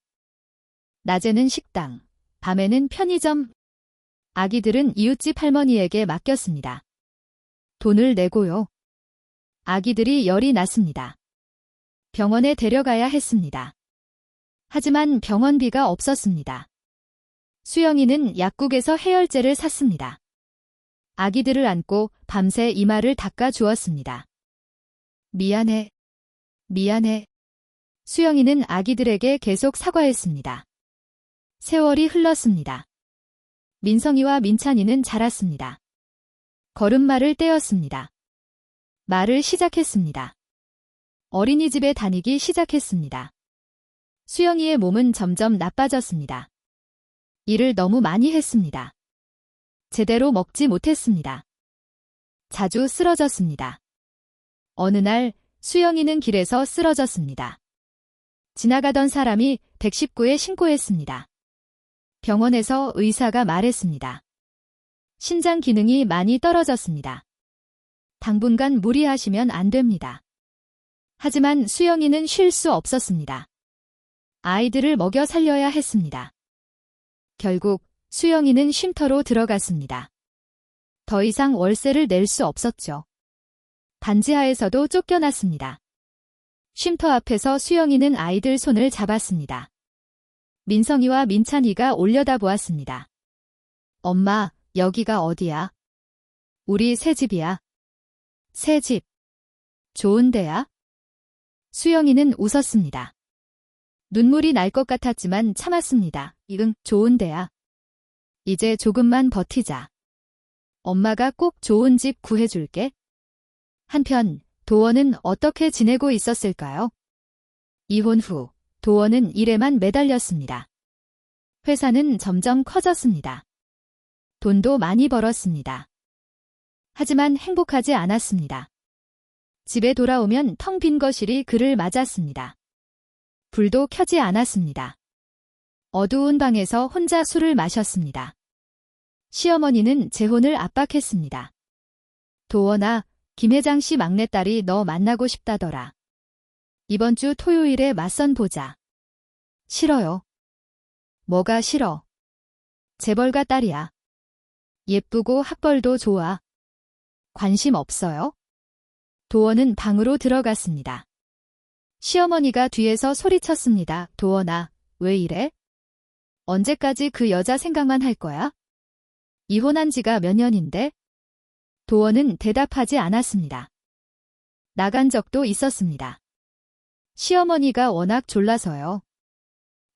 낮에는 식당, 밤에는 편의점. 아기들은 이웃집 할머니에게 맡겼습니다. 돈을 내고요. 아기들이 열이 났습니다. 병원에 데려가야 했습니다. 하지만 병원비가 없었습니다. 수영이는 약국에서 해열제를 샀습니다. 아기들을 안고 밤새 이마를 닦아 주었습니다. 미안해. 미안해. 수영이는 아기들에게 계속 사과했습니다. 세월이 흘렀습니다. 민성이와 민찬이는 자랐습니다. 걸음마를 떼었습니다. 말을 시작했습니다. 어린이집에 다니기 시작했습니다. 수영이의 몸은 점점 나빠졌습니다. 일을 너무 많이 했습니다. 제대로 먹지 못했습니다. 자주 쓰러졌습니다. 어느 날 수영이는 길에서 쓰러졌습니다. 지나가던 사람이 119에 신고했습니다. 병원에서 의사가 말했습니다. 신장 기능이 많이 떨어졌습니다. 당분간 무리하시면 안 됩니다. 하지만 수영이는 쉴 수 없었습니다. 아이들을 먹여 살려야 했습니다. 결국 수영이는 쉼터로 들어갔습니다. 더 이상 월세를 낼 수 없었죠. 반지하에서도 쫓겨났습니다. 쉼터 앞에서 수영이는 아이들 손을 잡았습니다. 민성이와 민찬이가 올려다보았습니다. 엄마, 여기가 어디야? 우리 새 집이야. 새 집. 좋은 데야? 수영이는 웃었습니다. 눈물이 날 것 같았지만 참았습니다. 응, 좋은 데야. 이제 조금만 버티자. 엄마가 꼭 좋은 집 구해줄게. 한편 도원은 어떻게 지내고 있었을까요? 이혼 후 도원은 일에만 매달렸습니다. 회사는 점점 커졌습니다. 돈도 많이 벌었습니다. 하지만 행복하지 않았습니다. 집에 돌아오면 텅 빈 거실이 그를 맞았습니다. 불도 켜지 않았습니다. 어두운 방에서 혼자 술을 마셨습니다. 시어머니는 재혼을 압박했습니다. 도원아, 김 회장 씨 막내딸이 너 만나고 싶다더라. 이번 주 토요일에 맞선 보자. 싫어요. 뭐가 싫어? 재벌가 딸이야. 예쁘고 학벌도 좋아. 관심 없어요? 도원은 방으로 들어갔습니다. 시어머니가 뒤에서 소리쳤습니다. 도원아, 왜 이래? 언제까지 그 여자 생각만 할 거야? 이혼한 지가 몇 년인데? 도원은 대답하지 않았습니다. 나간 적도 있었습니다. 시어머니가 워낙 졸라서요.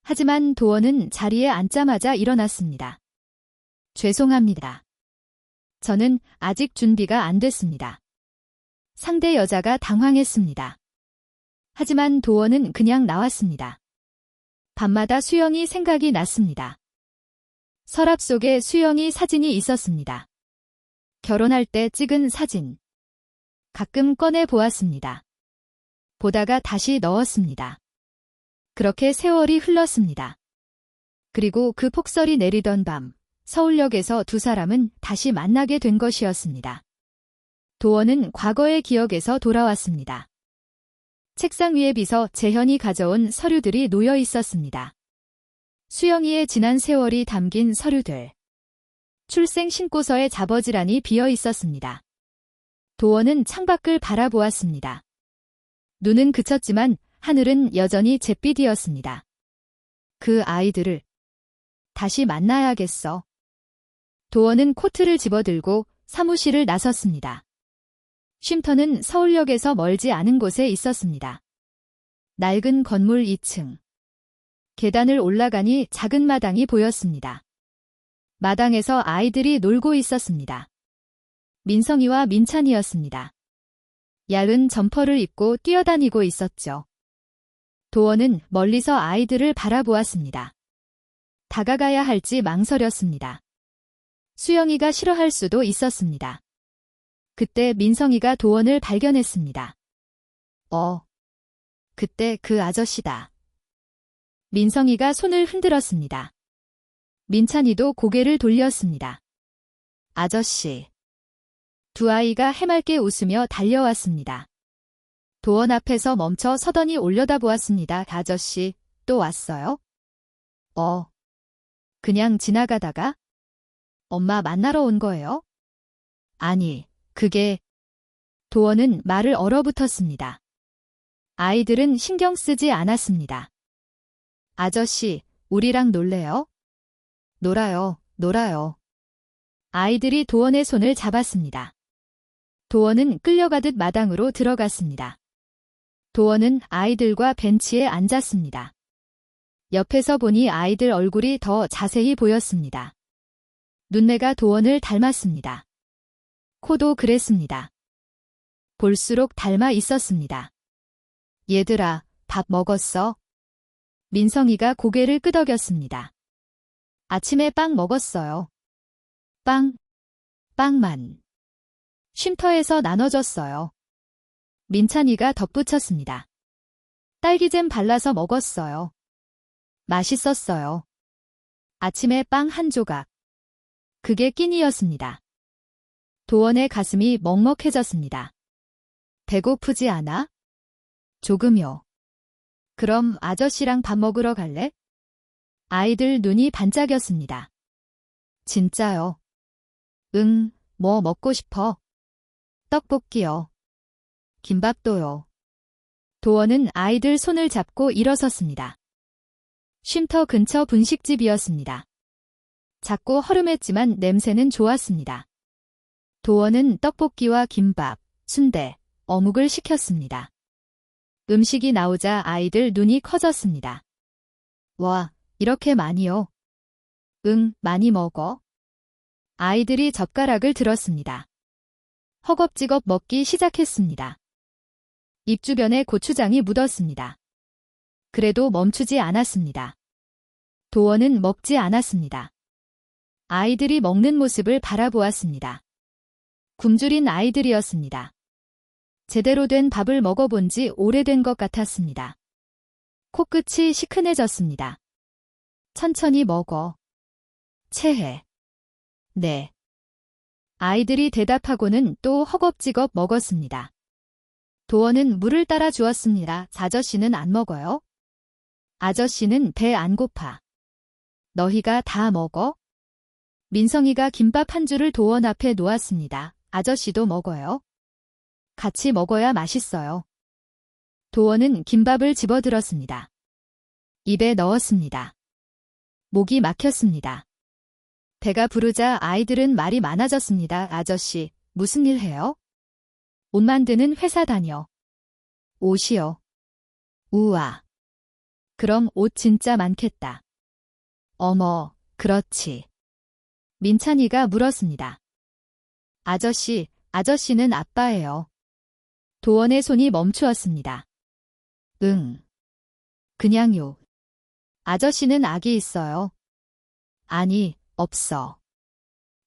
하지만 도원은 자리에 앉자마자 일어났습니다. 죄송합니다. 저는 아직 준비가 안 됐습니다. 상대 여자가 당황했습니다. 하지만 도원은 그냥 나왔습니다. 밤마다 수영이 생각이 났습니다. 서랍 속에 수영이 사진이 있었습니다. 결혼할 때 찍은 사진. 가끔 꺼내 보았습니다. 보다가 다시 넣었습니다. 그렇게 세월이 흘렀습니다. 그리고 그 폭설이 내리던 밤, 서울역에서 두 사람은 다시 만나게 된 것이었습니다. 도원은 과거의 기억에서 돌아왔습니다. 책상 위에 비서 재현이 가져온 서류들이 놓여 있었습니다. 수영이의 지난 세월이 담긴 서류들. 출생 신고서의 잡어질환이 비어 있었습니다. 도원은 창밖을 바라보았습니다. 눈은 그쳤지만 하늘은 여전히 잿빛이었습니다. 그 아이들을 다시 만나야겠어. 도원은 코트를 집어들고 사무실을 나섰습니다. 쉼터는 서울역에서 멀지 않은 곳에 있었습니다. 낡은 건물 2층. 계단을 올라가니 작은 마당이 보였습니다. 마당에서 아이들이 놀고 있었습니다. 민성이와 민찬이었습니다. 얇은 점퍼를 입고 뛰어다니고 있었죠. 도원은 멀리서 아이들을 바라보았습니다. 다가가야 할지 망설였습니다. 수영이가 싫어할 수도 있었습니다. 그때 민성이가 도원을 발견했습니다. 그때 그 아저씨다. 민성이가 손을 흔들었습니다. 민찬이도 고개를 돌렸습니다. 아저씨. 두 아이가 해맑게 웃으며 달려왔습니다. 도원 앞에서 멈춰 서더니 올려다보았습니다. 아저씨, 또 왔어요? 그냥 지나가다가? 엄마 만나러 온 거예요? 아니, 그게... 도원은 말을 얼어붙었습니다. 아이들은 신경 쓰지 않았습니다. 아저씨, 우리랑 놀래요? 놀아요. 아이들이 도원의 손을 잡았습니다. 도원은 끌려가듯 마당으로 들어갔습니다. 도원은 아이들과 벤치에 앉았습니다. 옆에서 보니 아이들 얼굴이 더 자세히 보였습니다. 눈매가 도원을 닮았습니다. 코도 그랬습니다. 볼수록 닮아 있었습니다. 얘들아, 밥 먹었어? 민성이가 고개를 끄덕였습니다. 아침에 빵 먹었어요. 빵만. 쉼터에서 나눠줬어요. 민찬이가 덧붙였습니다. 딸기잼 발라서 먹었어요. 맛있었어요. 아침에 빵 한 조각. 그게 끼니였습니다. 도원의 가슴이 먹먹해졌습니다. 배고프지 않아? 조금요. 그럼 아저씨랑 밥 먹으러 갈래? 아이들 눈이 반짝였습니다. 진짜요? 응, 뭐 먹고 싶어? 떡볶이요. 김밥도요. 도원은 아이들 손을 잡고 일어섰습니다. 쉼터 근처 분식집이었습니다. 작고 허름했지만 냄새는 좋았습니다. 도원은 떡볶이와 김밥, 순대, 어묵을 시켰습니다. 음식이 나오자 아이들 눈이 커졌습니다. 와, 이렇게 많이요? 응, 많이 먹어. 아이들이 젓가락을 들었습니다. 허겁지겁 먹기 시작했습니다. 입 주변에 고추장이 묻었습니다. 그래도 멈추지 않았습니다. 도원은 먹지 않았습니다. 아이들이 먹는 모습을 바라보았습니다. 굶주린 아이들이었습니다. 제대로 된 밥을 먹어본 지 오래된 것 같았습니다. 코끝이 시큰해졌습니다. 천천히 먹어. 체해. 네. 아이들이 대답하고는 또 허겁지겁 먹었습니다. 도원은 물을 따라 주었습니다. 아저씨는 안 먹어요? 아저씨는 배 안 고파. 너희가 다 먹어? 민성이가 김밥 한 줄을 도원 앞에 놓았습니다. 아저씨도 먹어요? 같이 먹어야 맛있어요. 도원은 김밥을 집어들었습니다. 입에 넣었습니다. 목이 막혔습니다. 배가 부르자 아이들은 말이 많아졌습니다. 아저씨, 무슨 일 해요? 옷 만드는 회사 다녀. 옷이요. 우와. 그럼 옷 진짜 많겠다. 어머, 그렇지. 민찬이가 물었습니다. 아저씨는 아빠예요. 도원의 손이 멈추었습니다. 응. 그냥요. 아저씨는 아기 있어요. 아니, 없어.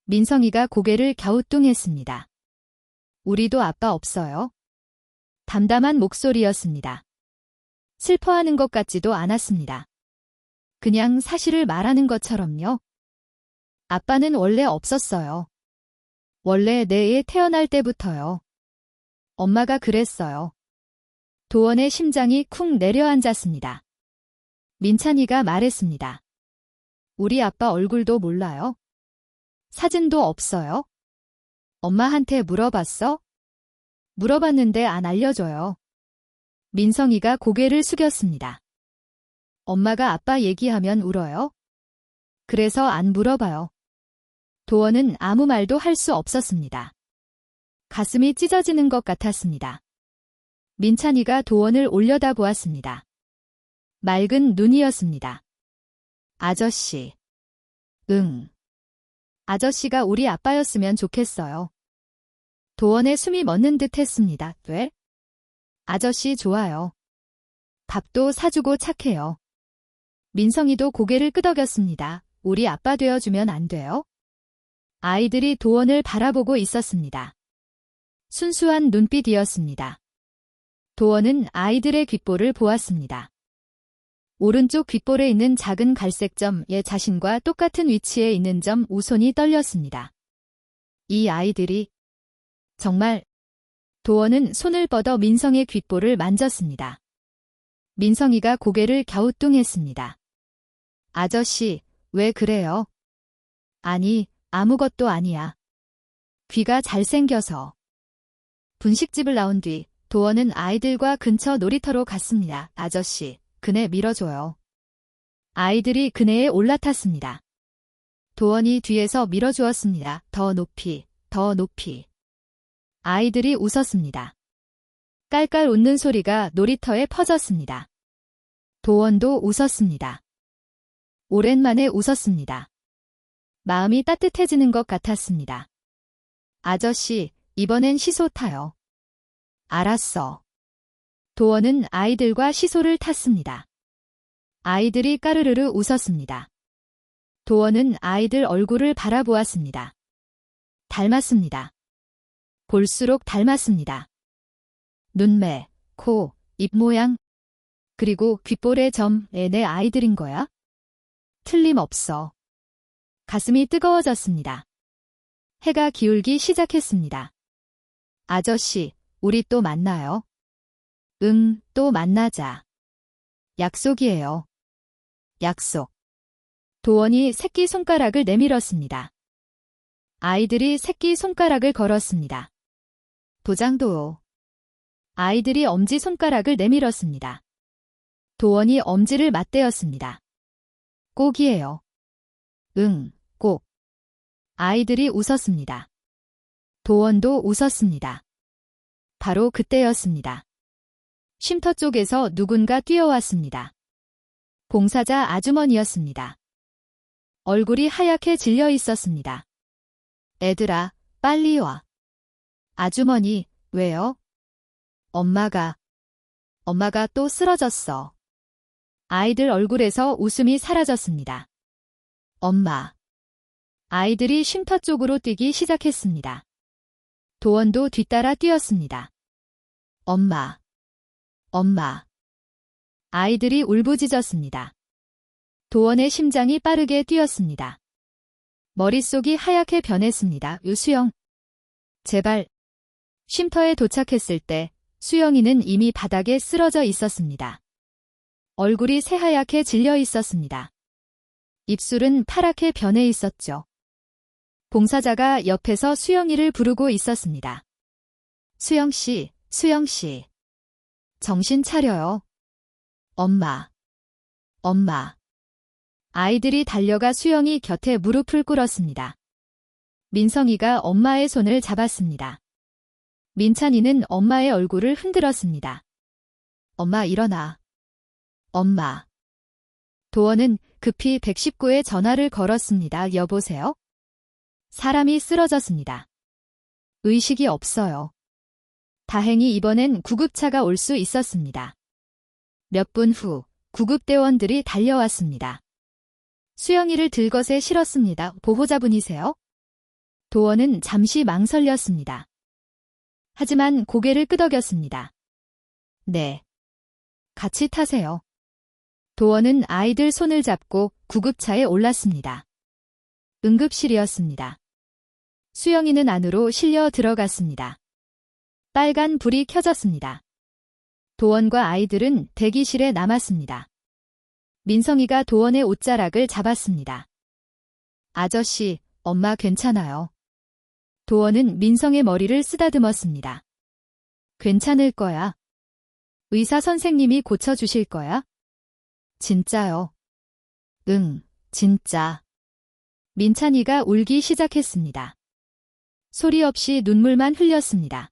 민성이가 고개를 갸우뚱했습니다. 우리도 아빠 없어요. 담담한 목소리였습니다. 슬퍼하는 것 같지도 않았습니다. 그냥 사실을 말하는 것처럼요. 아빠는 원래 없었어요. 원래 내 애 태어날 때부터요. 엄마가 그랬어요. 도원의 심장이 쿵 내려앉았습니다. 민찬이가 말했습니다. 우리 아빠 얼굴도 몰라요? 사진도 없어요? 엄마한테 물어봤어? 물어봤는데 안 알려줘요. 민성이가 고개를 숙였습니다. 엄마가 아빠 얘기하면 울어요? 그래서 안 물어봐요. 도원은 아무 말도 할 수 없었습니다. 가슴이 찢어지는 것 같았습니다. 민찬이가 도원을 올려다보았습니다. 맑은 눈이었습니다. 아저씨. 응. 아저씨가 우리 아빠였으면 좋겠어요. 도원의 숨이 멎는 듯 했습니다. 왜? 아저씨 좋아요. 밥도 사주고 착해요. 민성이도 고개를 끄덕였습니다. 우리 아빠 되어주면 안 돼요? 아이들이 도원을 바라보고 있었습니다. 순수한 눈빛이었습니다. 도원은 아이들의 귓볼을 보았습니다. 오른쪽 귓볼에 있는 작은 갈색 점의 자신과 똑같은 위치에 있는 점 우손이 떨렸습니다. 이 아이들이 정말 도원은 손을 뻗어 민성의 귓볼을 만졌습니다. 민성이가 고개를 갸우뚱했습니다. 아저씨, 왜 그래요? 아니, 아무것도 아니야. 귀가 잘생겨서. 분식집을 나온 뒤 도원은 아이들과 근처 놀이터로 갔습니다. 아저씨, 그네 밀어줘요. 아이들이 그네에 올라탔습니다. 도원이 뒤에서 밀어주었습니다. 더 높이, 더 높이. 아이들이 웃었습니다. 깔깔 웃는 소리가 놀이터에 퍼졌습니다. 도원도 웃었습니다. 오랜만에 웃었습니다. 마음이 따뜻해지는 것 같았습니다. 아저씨, 이번엔 시소 타요. 알았어. 도원은 아이들과 시소를 탔습니다. 아이들이 까르르르 웃었습니다. 도원은 아이들 얼굴을 바라보았습니다. 닮았습니다. 볼수록 닮았습니다. 눈매, 코, 입 모양, 그리고 귓볼의 점에 내 아이들인 거야? 틀림없어. 가슴이 뜨거워졌습니다. 해가 기울기 시작했습니다. 아저씨, 우리 또 만나요? 응, 또 만나자. 약속이에요. 약속. 도원이 새끼손가락을 내밀었습니다. 아이들이 새끼손가락을 걸었습니다. 도장도. 아이들이 엄지손가락을 내밀었습니다. 도원이 엄지를 맞대었습니다. 꼭이에요. 응, 꼭. 아이들이 웃었습니다. 도원도 웃었습니다. 바로 그때였습니다. 쉼터 쪽에서 누군가 뛰어왔습니다. 봉사자 아주머니였습니다. 얼굴이 하얗게 질려 있었습니다. 애들아, 빨리 와. 아주머니, 왜요? 엄마가 또 쓰러졌어. 아이들 얼굴에서 웃음이 사라졌습니다. 엄마. 아이들이 쉼터 쪽으로 뛰기 시작했습니다. 도원도 뒤따라 뛰었습니다. 엄마. 엄마. 아이들이 울부짖었습니다. 도원의 심장이 빠르게 뛰었습니다. 머릿속이 하얗게 변했습니다. 유수영. 제발. 쉼터에 도착했을 때 수영이는 이미 바닥에 쓰러져 있었습니다. 얼굴이 새하얗게 질려 있었습니다. 입술은 파랗게 변해 있었죠. 봉사자가 옆에서 수영이를 부르고 있었습니다. 수영씨, 수영씨. 정신 차려요. 엄마. 엄마. 아이들이 달려가 수영이 곁에 무릎을 꿇었습니다. 민성이가 엄마의 손을 잡았습니다. 민찬이는 엄마의 얼굴을 흔들었습니다. 엄마 일어나. 엄마. 도원은 급히 119에 전화를 걸었습니다. 여보세요? 사람이 쓰러졌습니다. 의식이 없어요. 다행히 이번엔 구급차가 올 수 있었습니다. 몇 분 후 구급대원들이 달려왔습니다. 수영이를 들것에 실었습니다. 보호자분이세요? 도원은 잠시 망설였습니다. 하지만 고개를 끄덕였습니다. 네. 같이 타세요. 도원은 아이들 손을 잡고 구급차에 올랐습니다. 응급실이었습니다. 수영이는 안으로 실려 들어갔습니다. 빨간 불이 켜졌습니다. 도원과 아이들은 대기실에 남았습니다. 민성이가 도원의 옷자락을 잡았습니다. 아저씨, 엄마 괜찮아요. 도원은 민성의 머리를 쓰다듬었습니다. 괜찮을 거야. 의사 선생님이 고쳐주실 거야? 진짜요? 응, 진짜. 민찬이가 울기 시작했습니다. 소리 없이 눈물만 흘렸습니다.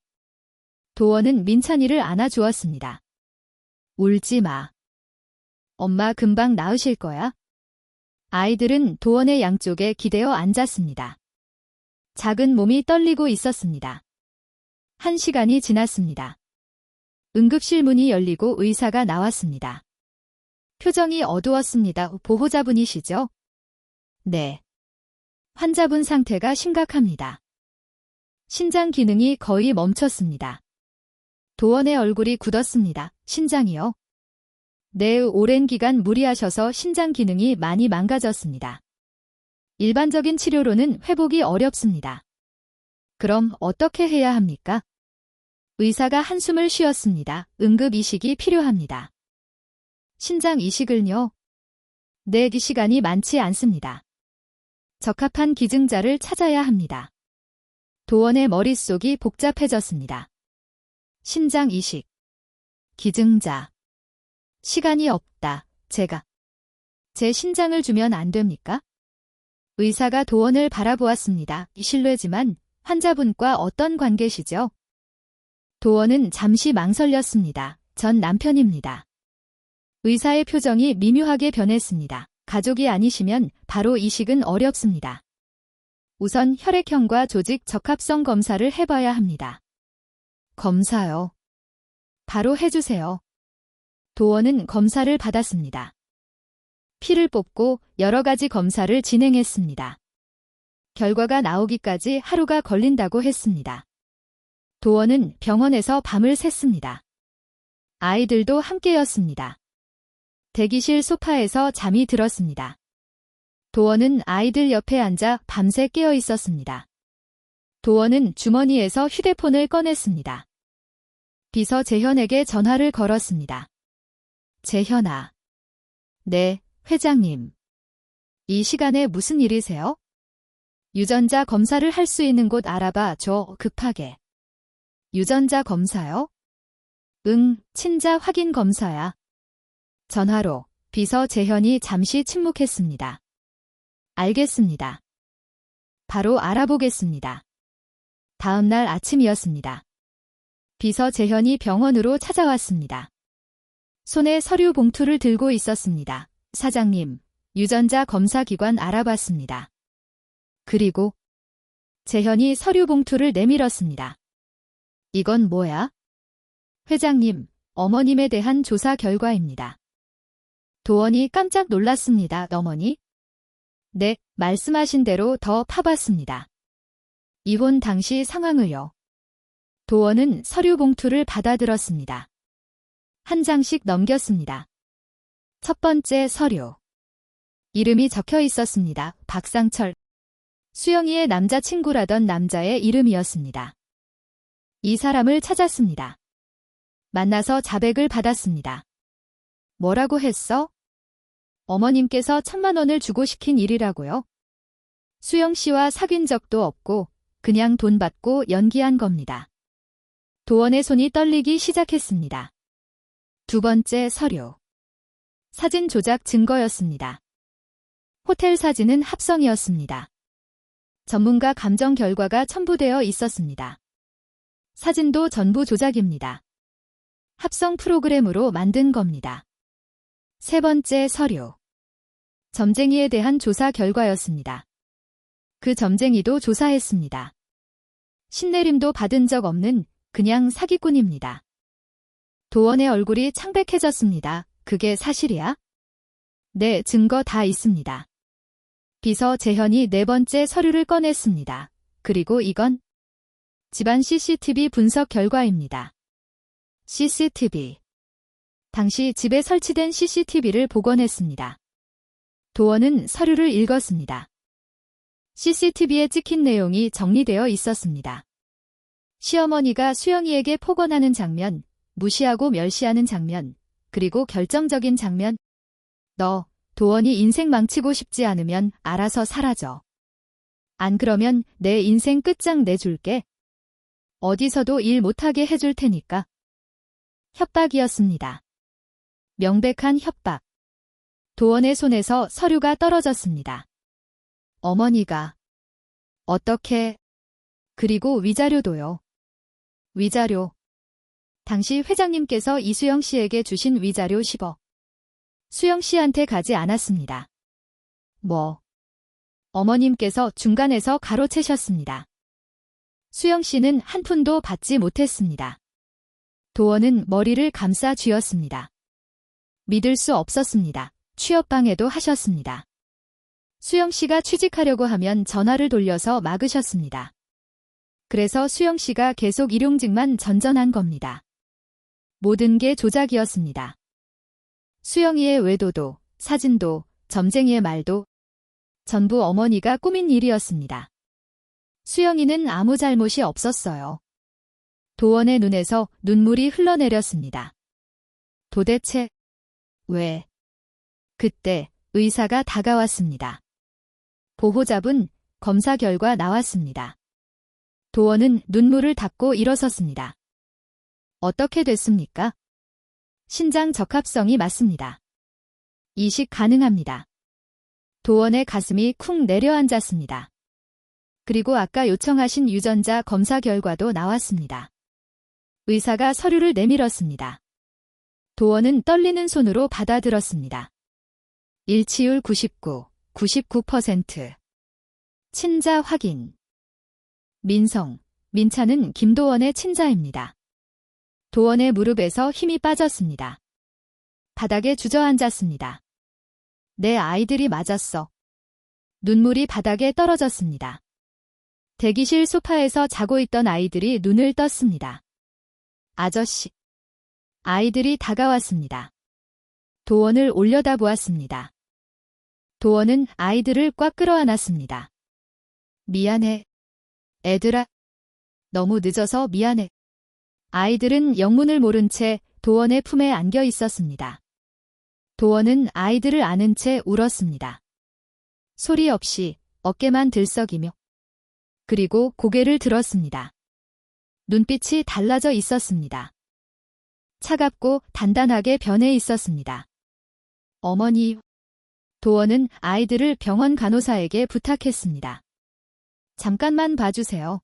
도원은 민찬이를 안아주었습니다. 울지 마. 엄마 금방 나으실 거야? 아이들은 도원의 양쪽에 기대어 앉았습니다. 작은 몸이 떨리고 있었습니다. 1시간이 지났습니다. 응급실 문이 열리고 의사가 나왔습니다. 표정이 어두웠습니다. 보호자분이시죠? 네. 환자분 상태가 심각합니다. 신장 기능이 거의 멈췄습니다. 도원의 얼굴이 굳었습니다. 신장이요? 네, 오랜 기간 무리하셔서 신장 기능이 많이 망가졌습니다. 일반적인 치료로는 회복이 어렵습니다. 그럼 어떻게 해야 합니까? 의사가 한숨을 쉬었습니다. 응급 이식이 필요합니다. 신장 이식을요? 네, 이 시간이 많지 않습니다. 적합한 기증자를 찾아야 합니다. 도원의 머릿속이 복잡해졌습니다. 신장 이식. 기증자. 시간이 없다. 제 신장을 주면 안 됩니까? 의사가 도원을 바라보았습니다. 실례지만 환자분과 어떤 관계시죠? 도원은 잠시 망설였습니다. 전 남편입니다. 의사의 표정이 미묘하게 변했습니다. 가족이 아니시면 바로 이식은 어렵습니다. 우선 혈액형과 조직 적합성 검사를 해봐야 합니다. 검사요? 바로 해주세요. 도원은 검사를 받았습니다. 피를 뽑고 여러 가지 검사를 진행했습니다. 결과가 나오기까지 하루가 걸린다고 했습니다. 도원은 병원에서 밤을 샜습니다. 아이들도 함께였습니다. 대기실 소파에서 잠이 들었습니다. 도원은 아이들 옆에 앉아 밤새 깨어 있었습니다. 도원은 주머니에서 휴대폰을 꺼냈습니다. 비서 재현에게 전화를 걸었습니다. 재현아. 네, 회장님. 이 시간에 무슨 일이세요? 유전자 검사를 할 수 있는 곳 알아봐 줘, 급하게. 유전자 검사요? 응, 친자 확인 검사야. 전화로 비서 재현이 잠시 침묵했습니다. 알겠습니다. 바로 알아보겠습니다. 다음 날 아침이었습니다. 비서 재현이 병원으로 찾아왔습니다. 손에 서류 봉투를 들고 있었습니다. 사장님, 유전자 검사 기관 알아봤습니다. 그리고 재현이 서류 봉투를 내밀었습니다. 이건 뭐야? 회장님, 어머님에 대한 조사 결과입니다. 도원이 깜짝 놀랐습니다. 어머니? 네, 말씀하신 대로 더 파봤습니다. 이혼 당시 상황을요. 도원은 서류 봉투를 받아들었습니다. 한 장씩 넘겼습니다. 첫 번째 서류. 이름이 적혀 있었습니다. 박상철. 수영이의 남자친구라던 남자의 이름이었습니다. 이 사람을 찾았습니다. 만나서 자백을 받았습니다. 뭐라고 했어? 어머님께서 1,000만 원을 주고 시킨 일이라고요? 수영 씨와 사귄 적도 없고 그냥 돈 받고 연기한 겁니다. 도원의 손이 떨리기 시작했습니다. 두 번째 서류. 사진 조작 증거였습니다. 호텔 사진은 합성이었습니다. 전문가 감정 결과가 첨부되어 있었습니다. 사진도 전부 조작입니다. 합성 프로그램으로 만든 겁니다. 세 번째 서류. 점쟁이에 대한 조사 결과였습니다. 그 점쟁이도 조사했습니다. 신내림도 받은 적 없는 그냥 사기꾼입니다. 도원의 얼굴이 창백해졌습니다. 그게 사실이야? 네, 증거 다 있습니다. 비서 재현이 네 번째 서류를 꺼냈습니다. 그리고 이건 집안 CCTV 분석 결과입니다. CCTV. 당시 집에 설치된 CCTV를 복원했습니다. 도원은 서류를 읽었습니다. CCTV에 찍힌 내용이 정리되어 있었습니다. 시어머니가 수영이에게 폭언하는 장면, 무시하고 멸시하는 장면, 그리고 결정적인 장면. 너, 도원이 인생 망치고 싶지 않으면 알아서 사라져. 안 그러면 내 인생 끝장 내줄게. 어디서도 일 못하게 해줄 테니까. 협박이었습니다. 명백한 협박. 도원의 손에서 서류가 떨어졌습니다. 어머니가 어떻게? 그리고 위자료도요. 위자료. 당시 회장님께서 이수영 씨에게 주신 위자료 10억. 수영 씨한테 가지 않았습니다. 뭐? 어머님께서 중간에서 가로채셨습니다. 수영 씨는 한 푼도 받지 못했습니다. 도원은 머리를 감싸 쥐었습니다. 믿을 수 없었습니다. 취업방해도 하셨습니다. 수영 씨가 취직하려고 하면 전화를 돌려서 막으셨습니다. 그래서 수영 씨가 계속 일용직만 전전한 겁니다. 모든 게 조작이었습니다. 수영이의 외도도, 사진도, 점쟁이의 말도 전부 어머니가 꾸민 일이었습니다. 수영이는 아무 잘못이 없었어요. 도원의 눈에서 눈물이 흘러내렸습니다. 도대체 왜? 그때 의사가 다가왔습니다. 보호자분, 검사 결과 나왔습니다. 도원은 눈물을 닦고 일어섰습니다. 어떻게 됐습니까? 신장 적합성이 맞습니다. 이식 가능합니다. 도원의 가슴이 쿵 내려앉았습니다. 그리고 아까 요청하신 유전자 검사 결과도 나왔습니다. 의사가 서류를 내밀었습니다. 도원은 떨리는 손으로 받아들었습니다. 일치율 99%. 친자 확인. 민차는 김도원의 친자입니다. 도원의 무릎에서 힘이 빠졌습니다. 바닥에 주저앉았습니다. 내 아이들이 맞았어. 눈물이 바닥에 떨어졌습니다. 대기실 소파에서 자고 있던 아이들이 눈을 떴습니다. 아저씨. 아이들이 다가왔습니다. 도원을 올려다보았습니다. 도원은 아이들을 꽉 끌어안았습니다. 미안해. 애들아. 너무 늦어서 미안해. 아이들은 영문을 모른 채 도원의 품에 안겨 있었습니다. 도원은 아이들을 안은 채 울었습니다. 소리 없이 어깨만 들썩이며 그리고 고개를 들었습니다. 눈빛이 달라져 있었습니다. 차갑고 단단하게 변해 있었습니다. 어머니. 도원은 아이들을 병원 간호사에게 부탁했습니다. 잠깐만 봐주세요.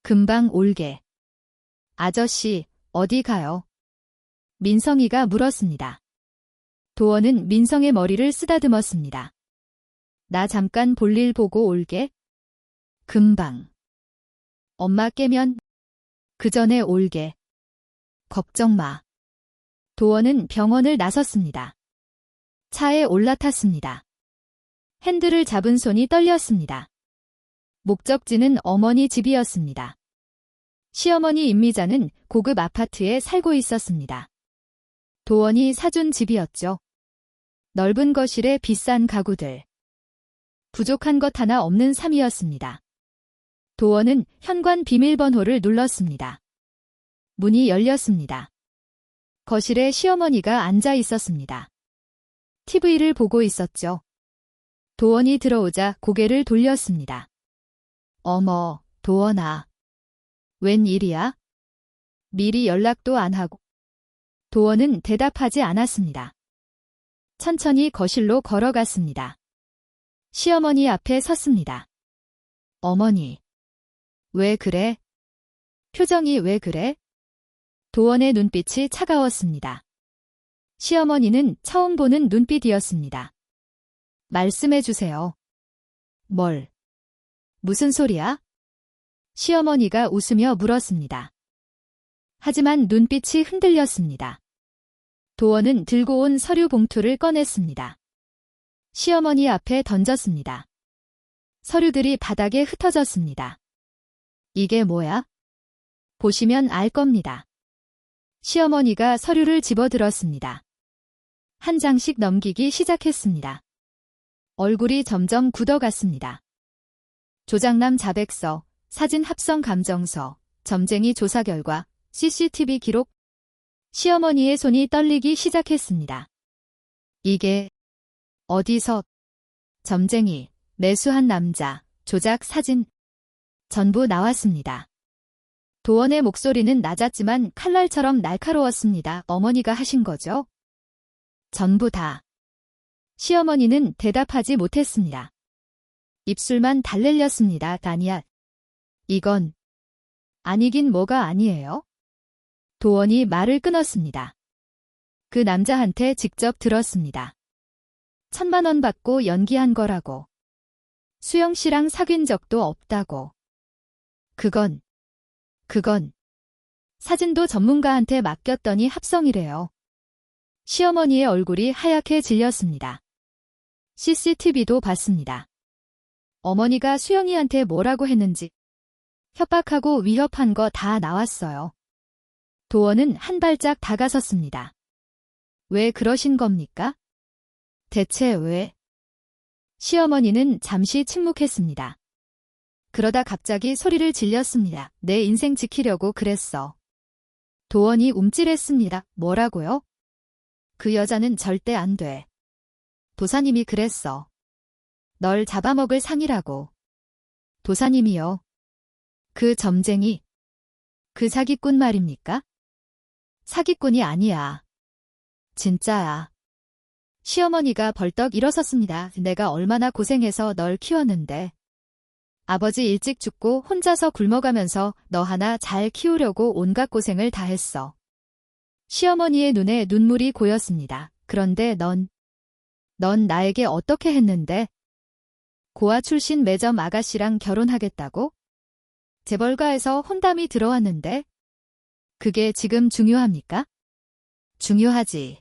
금방 올게. 아저씨, 어디 가요? 민성이가 물었습니다. 도원은 민성의 머리를 쓰다듬었습니다. 나 잠깐 볼일 보고 올게. 금방. 엄마 깨면 그 전에 올게. 걱정 마. 도원은 병원을 나섰습니다. 차에 올라탔습니다. 핸들을 잡은 손이 떨렸습니다. 목적지는 어머니 집이었습니다. 시어머니 임미자는 고급 아파트에 살고 있었습니다. 도원이 사준 집이었죠. 넓은 거실에 비싼 가구들. 부족한 것 하나 없는 삶이었습니다. 도원은 현관 비밀번호를 눌렀습니다. 문이 열렸습니다. 거실에 시어머니가 앉아 있었습니다. TV를 보고 있었죠. 도원이 들어오자 고개를 돌렸습니다. 어머, 도원아. 웬일이야? 미리 연락도 안 하고. 도원은 대답하지 않았습니다. 천천히 거실로 걸어갔습니다. 시어머니 앞에 섰습니다. 어머니. 왜 그래? 표정이 왜 그래? 도원의 눈빛이 차가웠습니다. 시어머니는 처음 보는 눈빛이었습니다. 말씀해 주세요. 뭘? 무슨 소리야? 시어머니가 웃으며 물었습니다. 하지만 눈빛이 흔들렸습니다. 도원은 들고 온 서류 봉투를 꺼냈습니다. 시어머니 앞에 던졌습니다. 서류들이 바닥에 흩어졌습니다. 이게 뭐야? 보시면 알 겁니다. 시어머니가 서류를 집어들었습니다. 한 장씩 넘기기 시작했습니다. 얼굴이 점점 굳어갔습니다. 조장남 자백서, 사진 합성 감정서, 점쟁이 조사 결과, CCTV 기록. 시어머니의 손이 떨리기 시작했습니다. 이게 어디서? 점쟁이, 매수한 남자, 조작 사진. 전부 나왔습니다. 도원의 목소리는 낮았지만 칼날처럼 날카로웠습니다. 어머니가 하신 거죠? 전부 다. 시어머니는 대답하지 못했습니다. 입술만 달랠렸습니다. 아니야. 이건 아니긴 뭐가 아니에요? 도원이 말을 끊었습니다. 그 남자한테 직접 들었습니다. 1,000만 원 받고 연기한 거라고. 수영 씨랑 사귄 적도 없다고. 그건 사진도 전문가한테 맡겼더니 합성이래요. 시어머니의 얼굴이 하얗게 질렸습니다. CCTV도 봤습니다. 어머니가 수영이한테 뭐라고 했는지, 협박하고 위협한 거 다 나왔어요. 도원은 한 발짝 다가섰습니다. 왜 그러신 겁니까? 대체 왜? 시어머니는 잠시 침묵했습니다. 그러다 갑자기 소리를 질렸습니다. 내 인생 지키려고 그랬어. 도원이 움찔했습니다. 뭐라고요? 그 여자는 절대 안 돼. 도사님이 그랬어. 널 잡아먹을 상이라고. 도사님이요. 그 점쟁이. 그 사기꾼 말입니까? 사기꾼이 아니야. 진짜야. 시어머니가 벌떡 일어섰습니다. 내가 얼마나 고생해서 널 키웠는데. 아버지 일찍 죽고 혼자서 굶어가면서 너 하나 잘 키우려고 온갖 고생을 다 했어. 시어머니의 눈에 눈물이 고였습니다. 그런데 넌 나에게 어떻게 했는데? 고아 출신 매점 아가씨랑 결혼하겠다고? 재벌가에서 혼담이 들어왔는데? 그게 지금 중요합니까? 중요하지.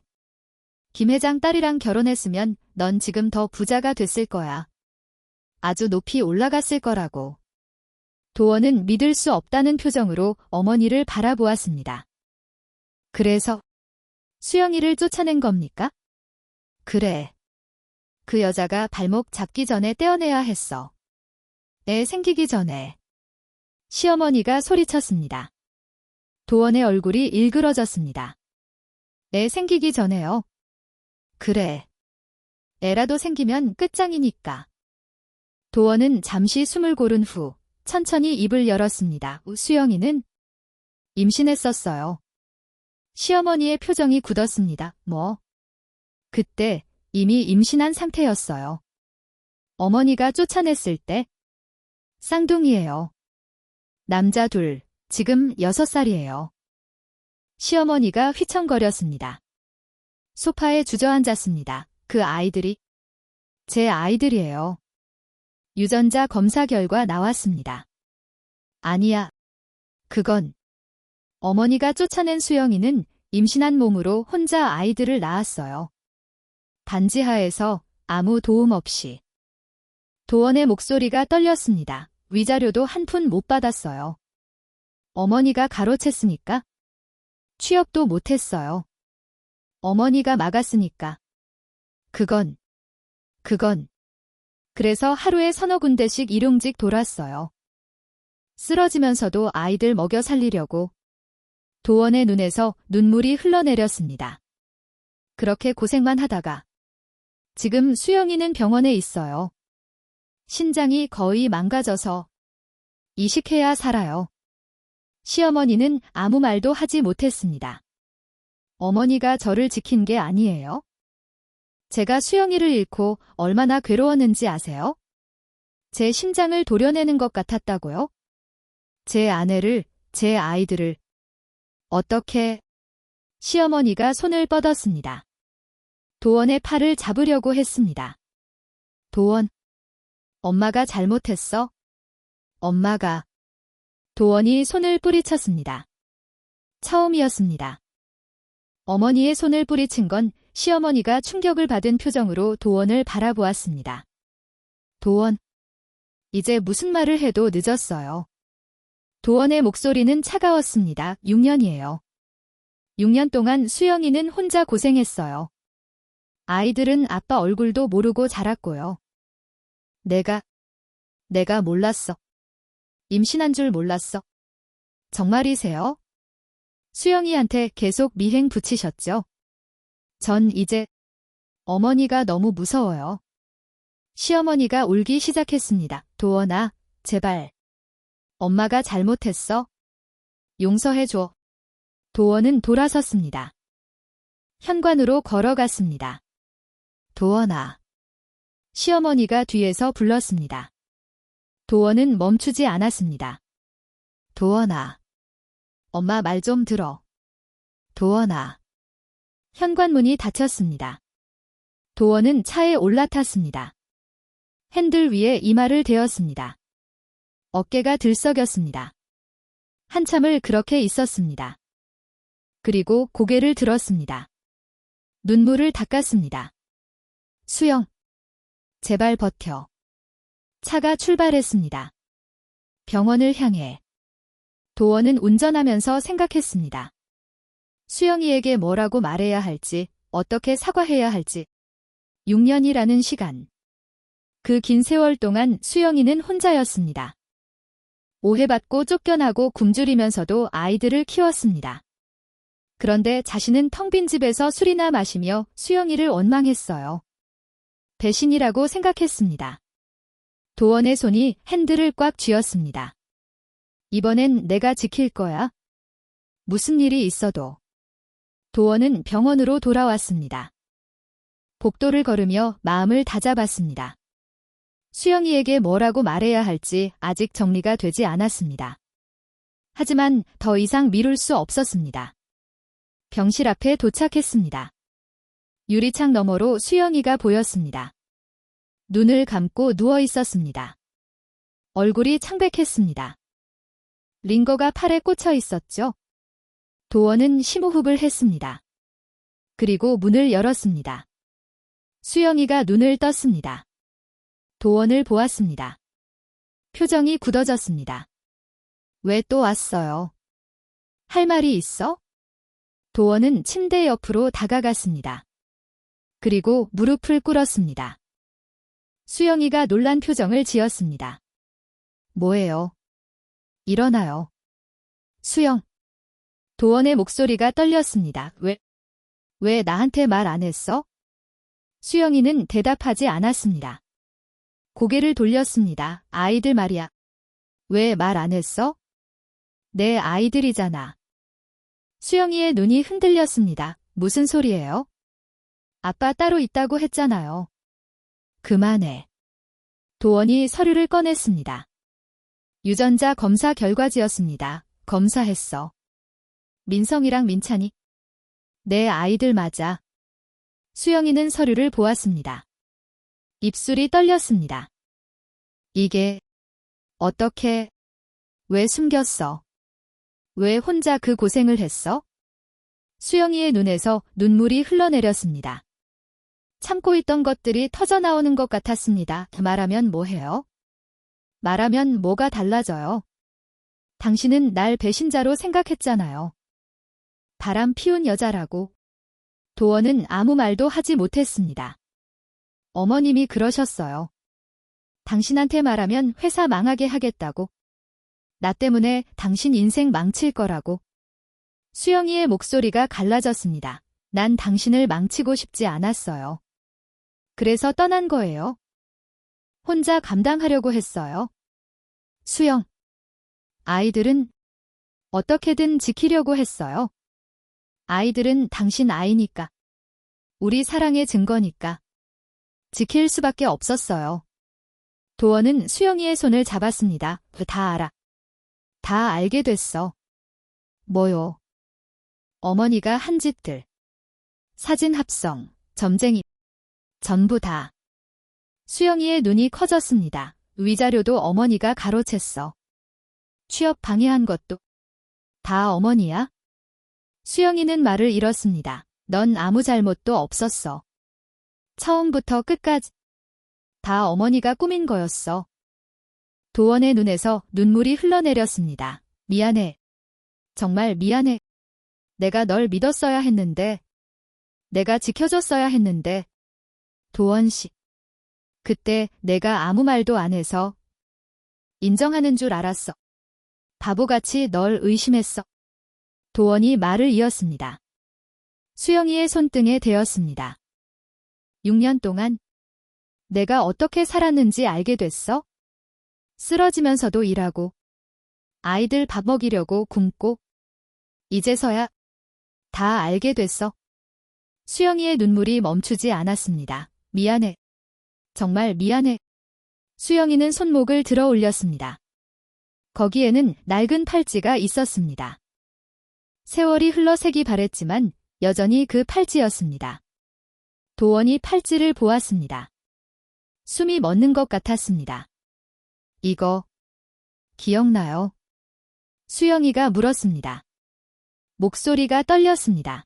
김 회장 딸이랑 결혼했으면 넌 지금 더 부자가 됐을 거야. 아주 높이 올라갔을 거라고. 도원은 믿을 수 없다는 표정으로 어머니를 바라보았습니다. 그래서 수영이를 쫓아낸 겁니까? 그래. 그 여자가 발목 잡기 전에 떼어내야 했어. 애 생기기 전에. 시어머니가 소리쳤습니다. 도원의 얼굴이 일그러졌습니다. 애 생기기 전에요. 그래. 애라도 생기면 끝장이니까. 도원은 잠시 숨을 고른 후 천천히 입을 열었습니다. 수영이는 임신했었어요. 시어머니의 표정이 굳었습니다. 뭐? 그때 이미 임신한 상태였어요. 어머니가 쫓아냈을 때? 쌍둥이예요. 남자 둘, 지금 6살이에요. 시어머니가 휘청거렸습니다. 소파에 주저앉았습니다. 그 아이들이 제 아이들이에요. 유전자 검사 결과 나왔습니다. 아니야. 그건 어머니가 쫓아낸 수영이는 임신한 몸으로 혼자 아이들을 낳았어요. 반지하에서 아무 도움 없이. 도원의 목소리가 떨렸습니다. 위자료도 한 푼 못 받았어요. 어머니가 가로챘으니까. 취업도 못했어요. 어머니가 막았으니까. 그건. 그래서 하루에 서너 군데씩 일용직 돌았어요. 쓰러지면서도 아이들 먹여 살리려고. 도원의 눈에서 눈물이 흘러내렸습니다. 그렇게 고생만 하다가 지금 수영이는 병원에 있어요. 신장이 거의 망가져서 이식해야 살아요. 시어머니는 아무 말도 하지 못했습니다. 어머니가 저를 지킨 게 아니에요? 제가 수영이를 잃고 얼마나 괴로웠는지 아세요? 제 심장을 도려내는 것 같았다고요? 제 아내를, 제 아이들을. 어떻게? 시어머니가 손을 뻗었습니다. 도원의 팔을 잡으려고 했습니다. 도원. 엄마가 잘못했어? 엄마가. 도원이 손을 뿌리쳤습니다. 처음이었습니다. 어머니의 손을 뿌리친 건 시어머니가 충격을 받은 표정으로 도원을 바라보았습니다. 도원. 이제 무슨 말을 해도 늦었어요. 도원의 목소리는 차가웠습니다. 6년이에요. 6년 동안 수영이는 혼자 고생했어요. 아이들은 아빠 얼굴도 모르고 자랐고요. 내가 몰랐어. 임신한 줄 몰랐어. 정말이세요? 수영이한테 계속 미행 붙이셨죠? 전 이제 어머니가 너무 무서워요. 시어머니가 울기 시작했습니다. 도원아, 제발. 엄마가 잘못했어. 용서해줘. 도원은 돌아섰습니다. 현관으로 걸어갔습니다. 도원아. 시어머니가 뒤에서 불렀습니다. 도원은 멈추지 않았습니다. 도원아. 엄마 말 좀 들어. 도원아. 현관문이 닫혔습니다. 도원은 차에 올라탔습니다. 핸들 위에 이마를 대었습니다. 어깨가 들썩였습니다. 한참을 그렇게 있었습니다. 그리고 고개를 들었습니다. 눈물을 닦았습니다. 수영. 제발 버텨. 차가 출발했습니다. 병원을 향해. 도원은 운전하면서 생각했습니다. 수영이에게 뭐라고 말해야 할지, 어떻게 사과해야 할지. 6년이라는 시간. 그 긴 세월 동안 수영이는 혼자였습니다. 오해받고 쫓겨나고 굶주리면서도 아이들을 키웠습니다. 그런데 자신은 텅 빈 집에서 술이나 마시며 수영이를 원망했어요. 배신이라고 생각했습니다. 도원의 손이 핸들을 꽉 쥐었습니다. 이번엔 내가 지킬 거야. 무슨 일이 있어도. 도원은 병원으로 돌아왔습니다. 복도를 걸으며 마음을 다잡았습니다. 수영이에게 뭐라고 말해야 할지 아직 정리가 되지 않았습니다. 하지만 더 이상 미룰 수 없었습니다. 병실 앞에 도착했습니다. 유리창 너머로 수영이가 보였습니다. 눈을 감고 누워 있었습니다. 얼굴이 창백했습니다. 링거가 팔에 꽂혀 있었죠. 도원은 심호흡을 했습니다. 그리고 문을 열었습니다. 수영이가 눈을 떴습니다. 도원을 보았습니다. 표정이 굳어졌습니다. 왜 또 왔어요? 할 말이 있어? 도원은 침대 옆으로 다가갔습니다. 그리고 무릎을 꿇었습니다. 수영이가 놀란 표정을 지었습니다. 뭐예요? 일어나요. 수영. 도원의 목소리가 떨렸습니다. 왜 나한테 말 안 했어? 수영이는 대답하지 않았습니다. 고개를 돌렸습니다. 아이들 말이야. 왜 말 안 했어? 내 아이들이잖아. 수영이의 눈이 흔들렸습니다. 무슨 소리예요? 아빠 따로 있다고 했잖아요. 그만해. 도원이 서류를 꺼냈습니다. 유전자 검사 결과지였습니다. 검사했어. 민성이랑 민찬이. 내 아이들 맞아. 수영이는 서류를 보았습니다. 입술이 떨렸습니다. 이게 어떻게, 왜 숨겼어? 왜 혼자 그 고생을 했어? 수영이의 눈에서 눈물이 흘러내렸습니다. 참고 있던 것들이 터져나오는 것 같았습니다. 말하면 뭐해요? 말하면 뭐가 달라져요? 당신은 날 배신자로 생각했잖아요. 바람 피운 여자라고. 도원은 아무 말도 하지 못했습니다. 어머님이 그러셨어요. 당신한테 말하면 회사 망하게 하겠다고. 나 때문에 당신 인생 망칠 거라고. 수영이의 목소리가 갈라졌습니다. 난 당신을 망치고 싶지 않았어요. 그래서 떠난 거예요. 혼자 감당하려고 했어요. 수영. 아이들은 어떻게든 지키려고 했어요. 아이들은 당신 아이니까. 우리 사랑의 증거니까. 지킬 수밖에 없었어요. 도원은 수영이의 손을 잡았습니다. 다 알아. 다 알게 됐어. 뭐요? 어머니가 한 짓들. 사진 합성, 점쟁이. 전부 다. 수영이의 눈이 커졌습니다. 위자료도 어머니가 가로챘어. 취업 방해한 것도. 다 어머니야? 수영이는 말을 잃었습니다. 넌 아무 잘못도 없었어. 처음부터 끝까지. 다 어머니가 꾸민 거였어. 도원의 눈에서 눈물이 흘러내렸습니다. 미안해. 정말 미안해. 내가 널 믿었어야 했는데. 내가 지켜줬어야 했는데. 도원 씨. 그때 내가 아무 말도 안 해서 인정하는 줄 알았어. 바보같이 널 의심했어. 도원이 말을 이었습니다. 수영이의 손등에 대었습니다. 6년 동안 내가 어떻게 살았는지 알게 됐어? 쓰러지면서도 일하고 아이들 밥 먹이려고 굶고 이제서야 다 알게 됐어. 수영이의 눈물이 멈추지 않았습니다. 미안해. 정말 미안해. 수영이는 손목을 들어 올렸습니다. 거기에는 낡은 팔찌가 있었습니다. 세월이 흘러 색이 바랬지만 여전히 그 팔찌였습니다. 도원이 팔찌를 보았습니다. 숨이 멎는 것 같았습니다. 이거 기억나요? 수영이가 물었습니다. 목소리가 떨렸습니다.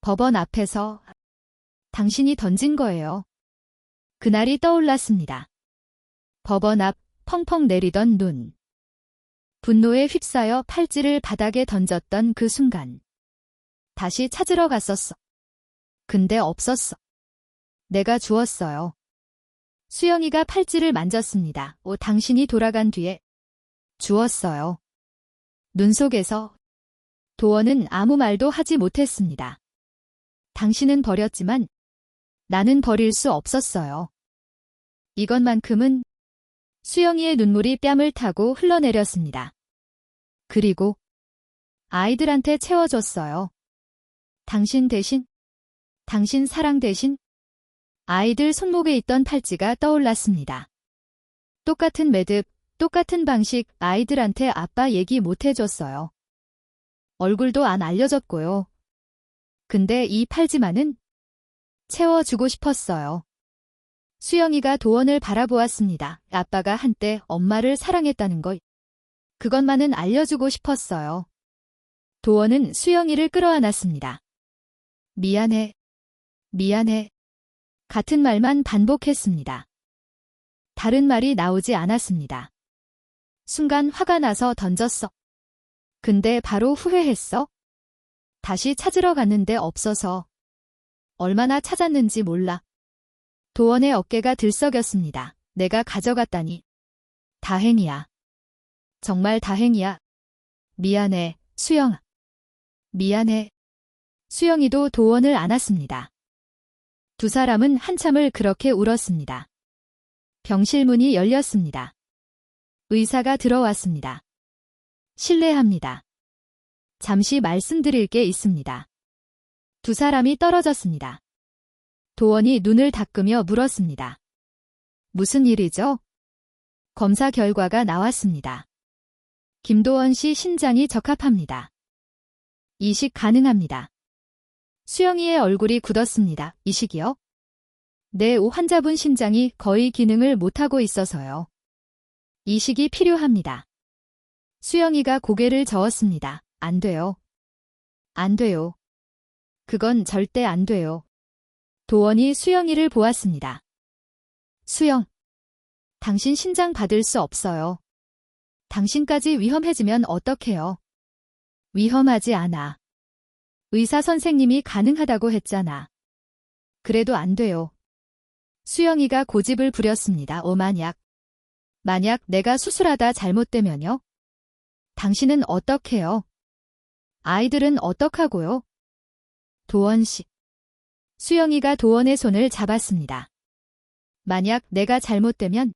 법원 앞에서 당신이 던진 거예요. 그날이 떠올랐습니다. 법원 앞 펑펑 내리던 눈. 분노에 휩싸여 팔찌를 바닥에 던졌던 그 순간. 다시 찾으러 갔었어. 근데 없었어. 내가 주웠어요. 수영이가 팔찌를 만졌습니다. 당신이 돌아간 뒤에 주웠어요. 눈 속에서 도원은 아무 말도 하지 못했습니다. 당신은 버렸지만 나는 버릴 수 없었어요. 이것만큼은 수영이의 눈물이 뺨을 타고 흘러내렸습니다. 그리고 아이들한테 채워줬어요. 당신 대신, 당신 사랑 대신 아이들 손목에 있던 팔찌가 떠올랐습니다. 똑같은 매듭, 똑같은 방식 아이들한테 아빠 얘기 못 해줬어요. 얼굴도 안 알려줬고요. 근데 이 팔찌만은 채워주고 싶었어요. 수영이가 도원을 바라보았습니다. 아빠가 한때 엄마를 사랑했다는 것. 그것만은 알려주고 싶었어요. 도원은 수영이를 끌어안았습니다. 미안해. 미안해. 같은 말만 반복했습니다. 다른 말이 나오지 않았습니다. 순간 화가 나서 던졌어. 근데 바로 후회했어. 다시 찾으러 갔는데 없어서. 얼마나 찾았는지 몰라. 도원의 어깨가 들썩였습니다. 내가 가져갔다니. 다행이야. 정말 다행이야. 미안해, 수영아. 미안해. 수영이도 도원을 안았습니다. 두 사람은 한참을 그렇게 울었습니다. 병실 문이 열렸습니다. 의사가 들어왔습니다. 실례합니다. 잠시 말씀드릴 게 있습니다. 두 사람이 떨어졌습니다. 도원이 눈을 닦으며 물었습니다. 무슨 일이죠? 검사 결과가 나왔습니다. 김도원 씨 신장이 적합합니다. 이식 가능합니다. 수영이의 얼굴이 굳었습니다. 이식이요? 네, 환자분 신장이 거의 기능을 못하고 있어서요. 이식이 필요합니다. 수영이가 고개를 저었습니다. 안 돼요. 안 돼요. 그건 절대 안 돼요. 도원이 수영이를 보았습니다. 수영, 당신 신장 받을 수 없어요. 당신까지 위험해지면 어떡해요? 위험하지 않아. 의사 선생님이 가능하다고 했잖아. 그래도 안 돼요. 수영이가 고집을 부렸습니다. 만약 내가 수술하다 잘못되면요? 당신은 어떡해요? 아이들은 어떡하고요? 도원 씨. 수영이가 도원의 손을 잡았습니다. 만약 내가 잘못되면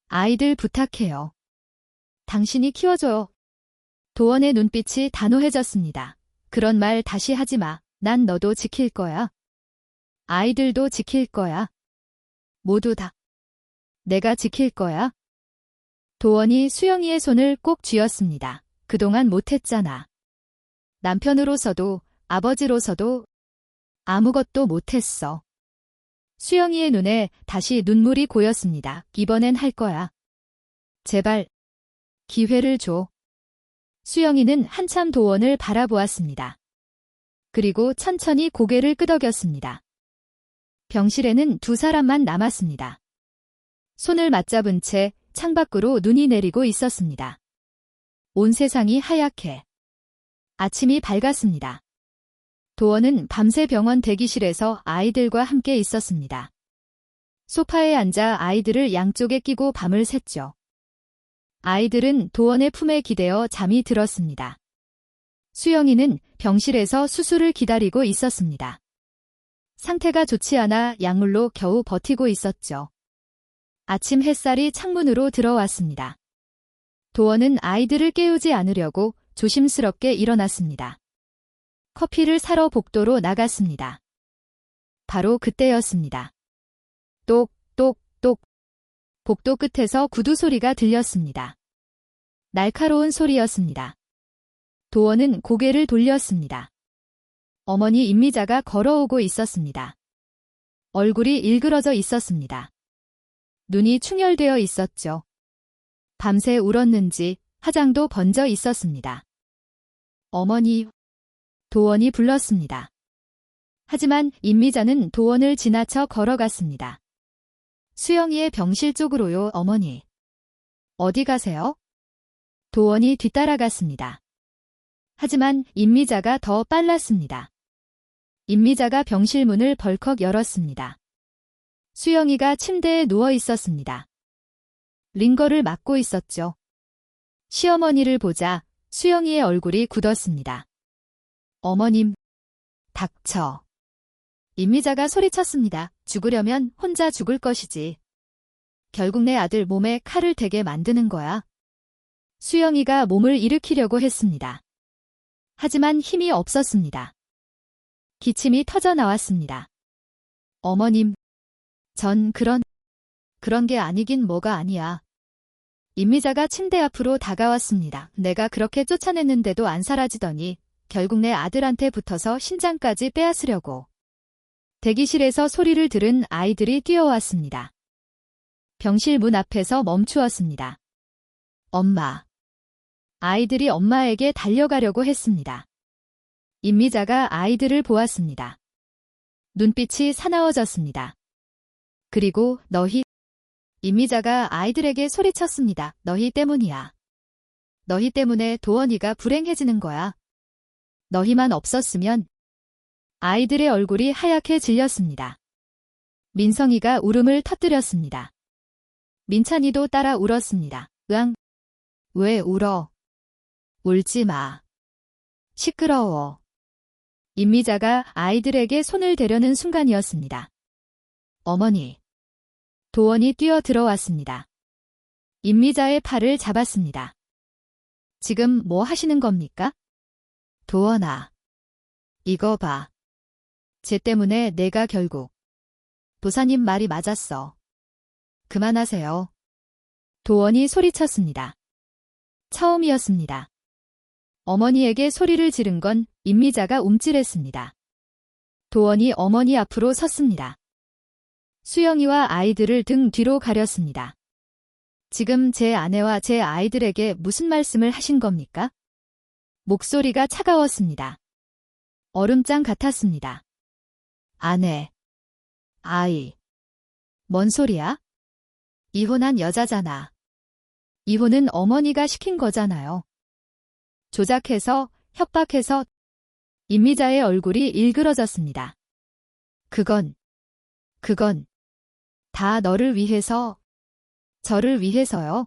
아이들 부탁해요. 당신이 키워줘요. 도원의 눈빛이 단호해졌습니다. 그런 말 다시 하지 마. 난 너도 지킬 거야. 아이들도 지킬 거야. 모두 다. 내가 지킬 거야. 도원이 수영이의 손을 꼭 쥐었습니다. 그동안 못했잖아. 남편으로서도 아버지로서도 아무것도 못했어. 수영이의 눈에 다시 눈물이 고였습니다. 이번엔 할 거야. 제발 기회를 줘. 수영이는 한참 도원을 바라보았습니다. 그리고 천천히 고개를 끄덕였습니다. 병실에는 두 사람만 남았습니다. 손을 맞잡은 채 창밖으로 눈이 내리고 있었습니다. 온 세상이 하얗게 아침이 밝았습니다. 도원은 밤새 병원 대기실에서 아이들과 함께 있었습니다. 소파에 앉아 아이들을 양쪽에 끼고 밤을 샜죠. 아이들은 도원의 품에 기대어 잠이 들었습니다. 수영이는 병실에서 수술을 기다리고 있었습니다. 상태가 좋지 않아 약물로 겨우 버티고 있었죠. 아침 햇살이 창문으로 들어왔습니다. 도원은 아이들을 깨우지 않으려고 조심스럽게 일어났습니다. 커피를 사러 복도로 나갔습니다. 바로 그때였습니다. 똑똑똑. 복도 끝에서 구두 소리가 들렸습니다. 날카로운 소리였습니다. 도원은 고개를 돌렸습니다. 어머니 임미자가 걸어오고 있었습니다. 얼굴이 일그러져 있었습니다. 눈이 충혈되어 있었죠. 밤새 울었는지 화장도 번져 있었습니다. 어머니, 도원이 불렀습니다. 하지만 임미자는 도원을 지나쳐 걸어갔습니다. 수영이의 병실 쪽으로요, 어머니. 어디 가세요? 도원이 뒤따라갔습니다. 하지만 임미자가 더 빨랐습니다. 임미자가 병실 문을 벌컥 열었습니다. 수영이가 침대에 누워 있었습니다. 링거를 맞고 있었죠. 시어머니를 보자 수영이의 얼굴이 굳었습니다. 어머님, 닥쳐. 임미자가 소리쳤습니다. 죽으려면 혼자 죽을 것이지. 결국 내 아들 몸에 칼을 대게 만드는 거야. 수영이가 몸을 일으키려고 했습니다. 하지만 힘이 없었습니다. 기침이 터져 나왔습니다. 어머님, 전 그런 게 아니긴 뭐가 아니야. 임미자가 침대 앞으로 다가왔습니다. 내가 그렇게 쫓아냈는데도 안 사라지더니 결국 내 아들한테 붙어서 신장까지 빼앗으려고. 대기실에서 소리를 들은 아이들이 뛰어왔습니다. 병실 문 앞에서 멈추었습니다. 엄마. 아이들이 엄마에게 달려가려고 했습니다. 임미자가 아이들을 보았습니다. 눈빛이 사나워졌습니다. 그리고 너희. 임미자가 아이들에게 소리쳤습니다. 너희 때문이야. 너희 때문에 도원이가 불행해지는 거야. 너희만 없었으면. 아이들의 얼굴이 하얗게 질렸습니다. 민성이가 울음을 터뜨렸습니다. 민찬이도 따라 울었습니다. 으앙. 왜 울어? 울지 마. 시끄러워. 임미자가 아이들에게 손을 대려는 순간이었습니다. 어머니. 도원이 뛰어 들어왔습니다. 임미자의 팔을 잡았습니다. 지금 뭐 하시는 겁니까? 도원아. 이거 봐. 쟤 때문에 내가 결국. 도사님 말이 맞았어. 그만하세요. 도원이 소리쳤습니다. 처음이었습니다. 어머니에게 소리를 지른 건 임미자가 움찔했습니다. 도원이 어머니 앞으로 섰습니다. 수영이와 아이들을 등 뒤로 가렸습니다. 지금 제 아내와 제 아이들에게 무슨 말씀을 하신 겁니까? 목소리가 차가웠습니다. 얼음장 같았습니다. 아내, 아이. 뭔 소리야? 이혼한 여자잖아. 이혼은 어머니가 시킨 거잖아요. 조작해서, 협박해서. 임미자의 얼굴이 일그러졌습니다. 그건 다 너를 위해서. 저를 위해서요.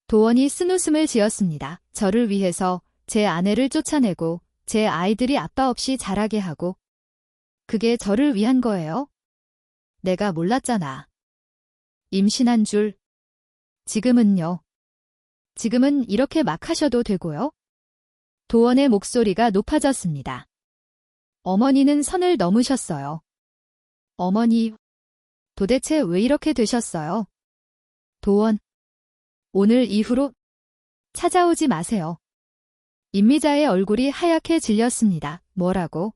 도원이 쓴웃음을 지었습니다. 저를 위해서 제 아내를 쫓아내고 제 아이들이 아빠 없이 자라게 하고. 그게 저를 위한 거예요? 내가 몰랐잖아. 임신한 줄. 지금은요. 지금은 이렇게 막 하셔도 되고요. 도원의 목소리가 높아졌습니다. 어머니는 선을 넘으셨어요. 어머니, 도대체 왜 이렇게 되셨어요? 도원, 오늘 이후로 찾아오지 마세요. 임미자의 얼굴이 하얗게 질렸습니다. 뭐라고?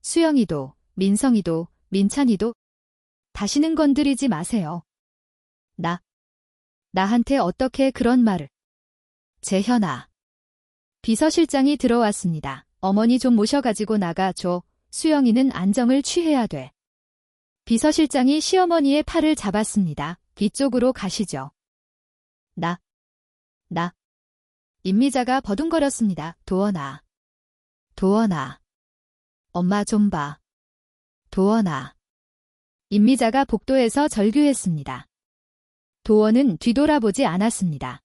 수영이도, 민성이도, 민찬이도 다시는 건드리지 마세요. 나한테 어떻게 그런 말을. 재현아. 비서실장이 들어왔습니다. 어머니 좀 모셔가지고 나가줘. 수영이는 안정을 취해야 돼. 비서실장이 시어머니의 팔을 잡았습니다. 뒤쪽으로 가시죠. 임미자가 버둥거렸습니다. 도원아. 도원아. 엄마 좀 봐. 도원아. 임미자가 복도에서 절규했습니다. 도원은 뒤돌아보지 않았습니다.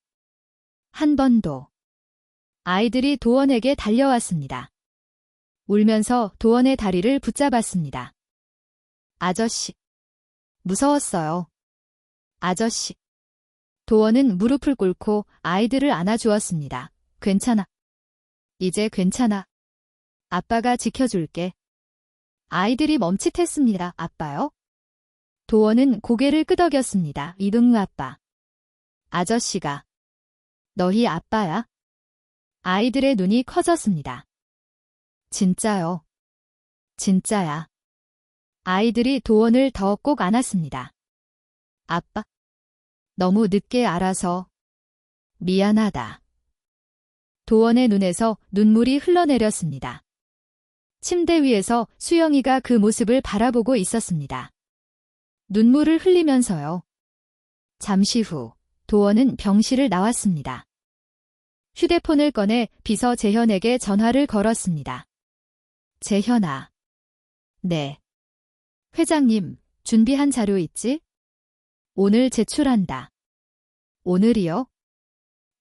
한 번도. 아이들이 도원에게 달려왔습니다. 울면서 도원의 다리를 붙잡았습니다. 아저씨. 무서웠어요. 아저씨. 도원은 무릎을 꿇고 아이들을 안아주었습니다. 괜찮아. 이제 괜찮아. 아빠가 지켜줄게. 아이들이 멈칫했습니다. 아빠요? 도원은 고개를 끄덕였습니다. 이등 아빠. 아저씨가. 너희 아빠야? 아이들의 눈이 커졌습니다. 진짜요. 진짜야. 아이들이 도원을 더 꼭 안았습니다. 아빠. 너무 늦게 알아서. 미안하다. 도원의 눈에서 눈물이 흘러내렸습니다. 침대 위에서 수영이가 그 모습을 바라보고 있었습니다. 눈물을 흘리면서요. 잠시 후 도원은 병실을 나왔습니다. 휴대폰을 꺼내 비서 재현에게 전화를 걸었습니다. 재현아. 네. 회장님, 준비한 자료 있지? 오늘 제출한다. 오늘이요?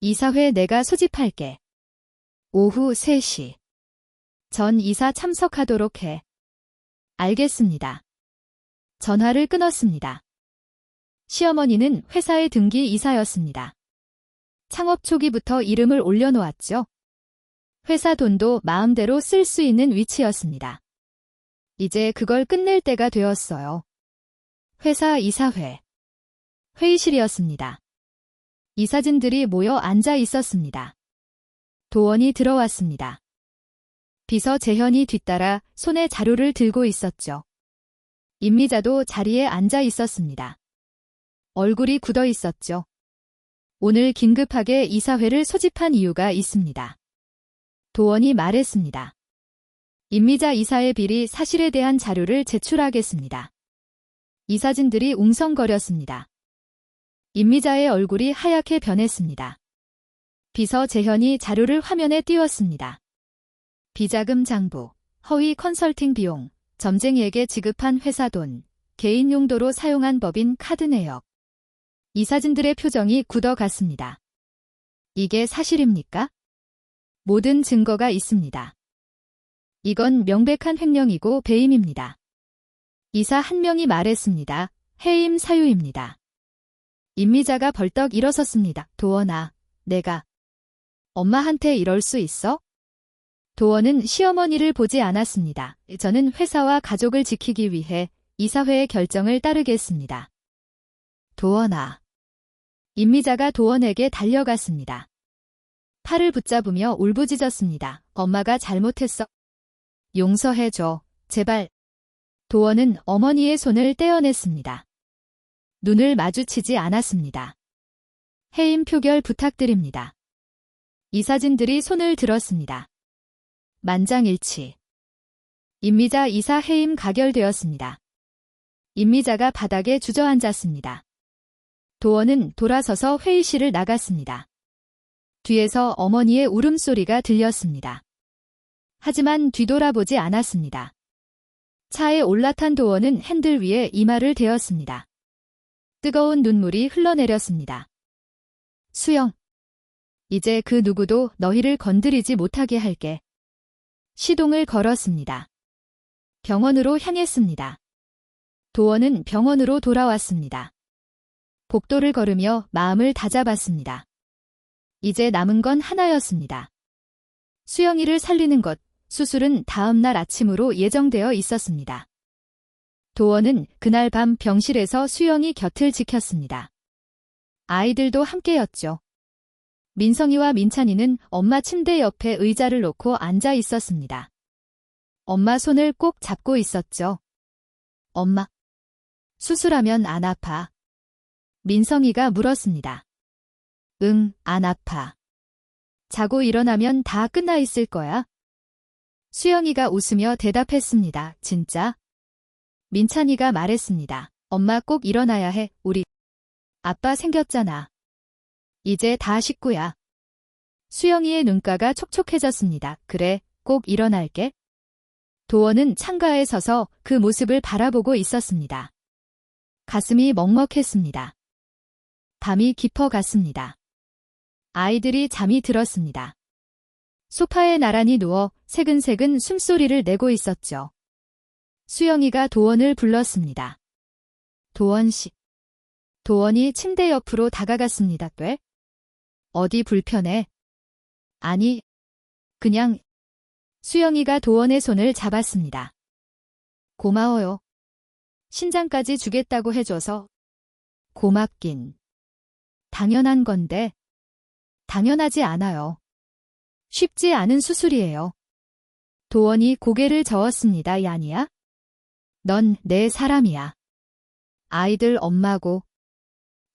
이사회 내가 소집할게. 오후 3시. 전 이사 참석하도록 해. 알겠습니다. 전화를 끊었습니다. 시어머니는 회사의 등기 이사였습니다. 창업 초기부터 이름을 올려놓았죠. 회사 돈도 마음대로 쓸 수 있는 위치였습니다. 이제 그걸 끝낼 때가 되었어요. 회사 이사회. 회의실이었습니다. 이사진들이 모여 앉아 있었습니다. 도원이 들어왔습니다. 비서 재현이 뒤따라 손에 자료를 들고 있었죠. 임미자도 자리에 앉아 있었습니다. 얼굴이 굳어 있었죠. 오늘 긴급하게 이사회를 소집한 이유가 있습니다. 도원이 말했습니다. 임미자 이사의 비리 사실에 대한 자료를 제출하겠습니다. 이사진들이 웅성거렸습니다. 임미자의 얼굴이 하얗게 변했습니다. 비서 재현이 자료를 화면에 띄웠습니다. 비자금 장부, 허위 컨설팅 비용, 점쟁이에게 지급한 회사 돈, 개인 용도로 사용한 법인 카드 내역. 이사진들의 표정이 굳어갔습니다. 이게 사실입니까? 모든 증거가 있습니다. 이건 명백한 횡령이고 배임입니다. 이사 한 명이 말했습니다. 해임 사유입니다. 임미자가 벌떡 일어섰습니다. 도원아, 내가 엄마한테 이럴 수 있어? 도원은 시어머니를 보지 않았습니다. 저는 회사와 가족을 지키기 위해 이사회의 결정을 따르겠습니다. 도원아. 임미자가 도원에게 달려갔습니다. 팔을 붙잡으며 울부짖었습니다. 엄마가 잘못했어. 용서해줘. 제발. 도원은 어머니의 손을 떼어냈습니다. 눈을 마주치지 않았습니다. 해임 표결 부탁드립니다. 이사진들이 손을 들었습니다. 만장일치. 임미자 이사 해임 가결되었습니다. 임미자가 바닥에 주저앉았습니다. 도원은 돌아서서 회의실을 나갔습니다. 뒤에서 어머니의 울음소리가 들렸습니다. 하지만 뒤돌아보지 않았습니다. 차에 올라탄 도원은 핸들 위에 이마를 대었습니다. 뜨거운 눈물이 흘러내렸습니다. 수영. 이제 그 누구도 너희를 건드리지 못하게 할게. 시동을 걸었습니다. 병원으로 향했습니다. 도원은 병원으로 돌아왔습니다. 복도를 걸으며 마음을 다잡았습니다. 이제 남은 건 하나였습니다. 수영이를 살리는 것, 수술은 다음 날 아침으로 예정되어 있었습니다. 도원은 그날 밤 병실에서 수영이 곁을 지켰습니다. 아이들도 함께였죠. 민성이와 민찬이는 엄마 침대 옆에 의자를 놓고 앉아 있었습니다. 엄마 손을 꼭 잡고 있었죠. 엄마, 수술하면 안 아파? 민성이가 물었습니다. 응, 안 아파. 자고 일어나면 다 끝나 있을 거야. 수영이가 웃으며 대답했습니다. 진짜? 민찬이가 말했습니다. 엄마 꼭 일어나야 해, 우리. 아빠 생겼잖아. 이제 다 식구야. 수영이의 눈가가 촉촉해졌습니다. 그래, 꼭 일어날게. 도원은 창가에 서서 그 모습을 바라보고 있었습니다. 가슴이 먹먹했습니다. 밤이 깊어갔습니다. 아이들이 잠이 들었습니다. 소파에 나란히 누워 새근새근 숨소리를 내고 있었죠. 수영이가 도원을 불렀습니다. 도원 씨. 도원이 침대 옆으로 다가갔습니다. 왜? 어디 불편해? 아니, 그냥. 수영이가 도원의 손을 잡았습니다. 고마워요. 신장까지 주겠다고 해줘서. 고맙긴. 당연한 건데. 당연하지 않아요. 쉽지 않은 수술이에요. 도원이 고개를 저었습니다. 야니야? 넌 내 사람이야. 아이들 엄마고.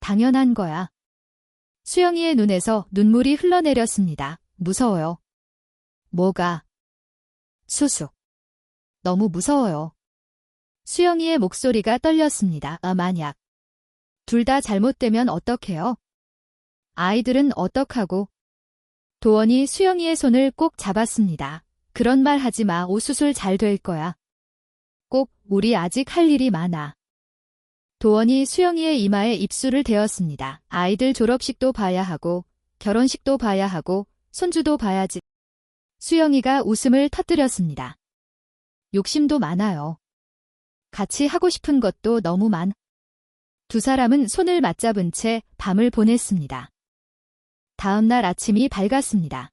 당연한 거야. 수영이의 눈에서 눈물이 흘러내렸습니다. 무서워요. 뭐가? 수숙. 너무 무서워요. 수영이의 목소리가 떨렸습니다. 만약 둘 다 잘못되면 어떡해요? 아이들은 어떡하고? 도원이 수영이의 손을 꼭 잡았습니다. 그런 말 하지 마. 수술 잘 될 거야. 꼭 우리 아직 할 일이 많아. 도원이 수영이의 이마에 입술을 대었습니다. 아이들 졸업식도 봐야 하고 결혼식도 봐야 하고 손주도 봐야지. 수영이가 웃음을 터뜨렸습니다. 욕심도 많아요. 같이 하고 싶은 것도 너무 많. 두 사람은 손을 맞잡은 채 밤을 보냈습니다. 다음 날 아침이 밝았습니다.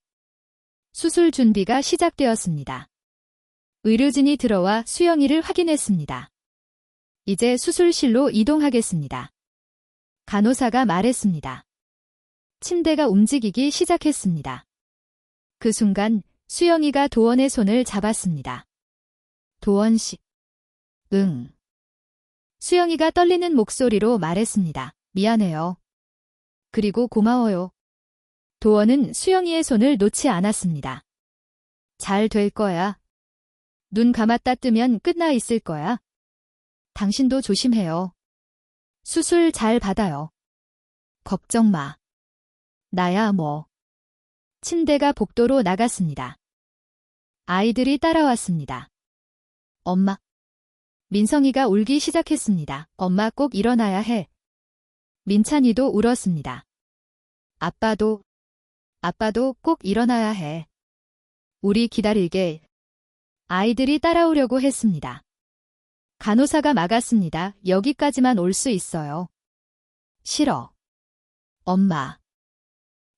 수술 준비가 시작되었습니다. 의료진이 들어와 수영이를 확인했습니다. 이제 수술실로 이동하겠습니다. 간호사가 말했습니다. 침대가 움직이기 시작했습니다. 그 순간 수영이가 도원의 손을 잡았습니다. 도원 씨. 응. 수영이가 떨리는 목소리로 말했습니다. 미안해요. 그리고 고마워요. 도원은 수영이의 손을 놓지 않았습니다. 잘 될 거야. 눈 감았다 뜨면 끝나 있을 거야. 당신도 조심해요. 수술 잘 받아요. 걱정 마. 나야 뭐. 침대가 복도로 나갔습니다. 아이들이 따라왔습니다. 엄마. 민성이가 울기 시작했습니다. 엄마 꼭 일어나야 해. 민찬이도 울었습니다. 아빠도 꼭 일어나야 해. 우리 기다릴게. 아이들이 따라오려고 했습니다. 간호사가 막았습니다. 여기까지만 올 수 있어요. 싫어. 엄마.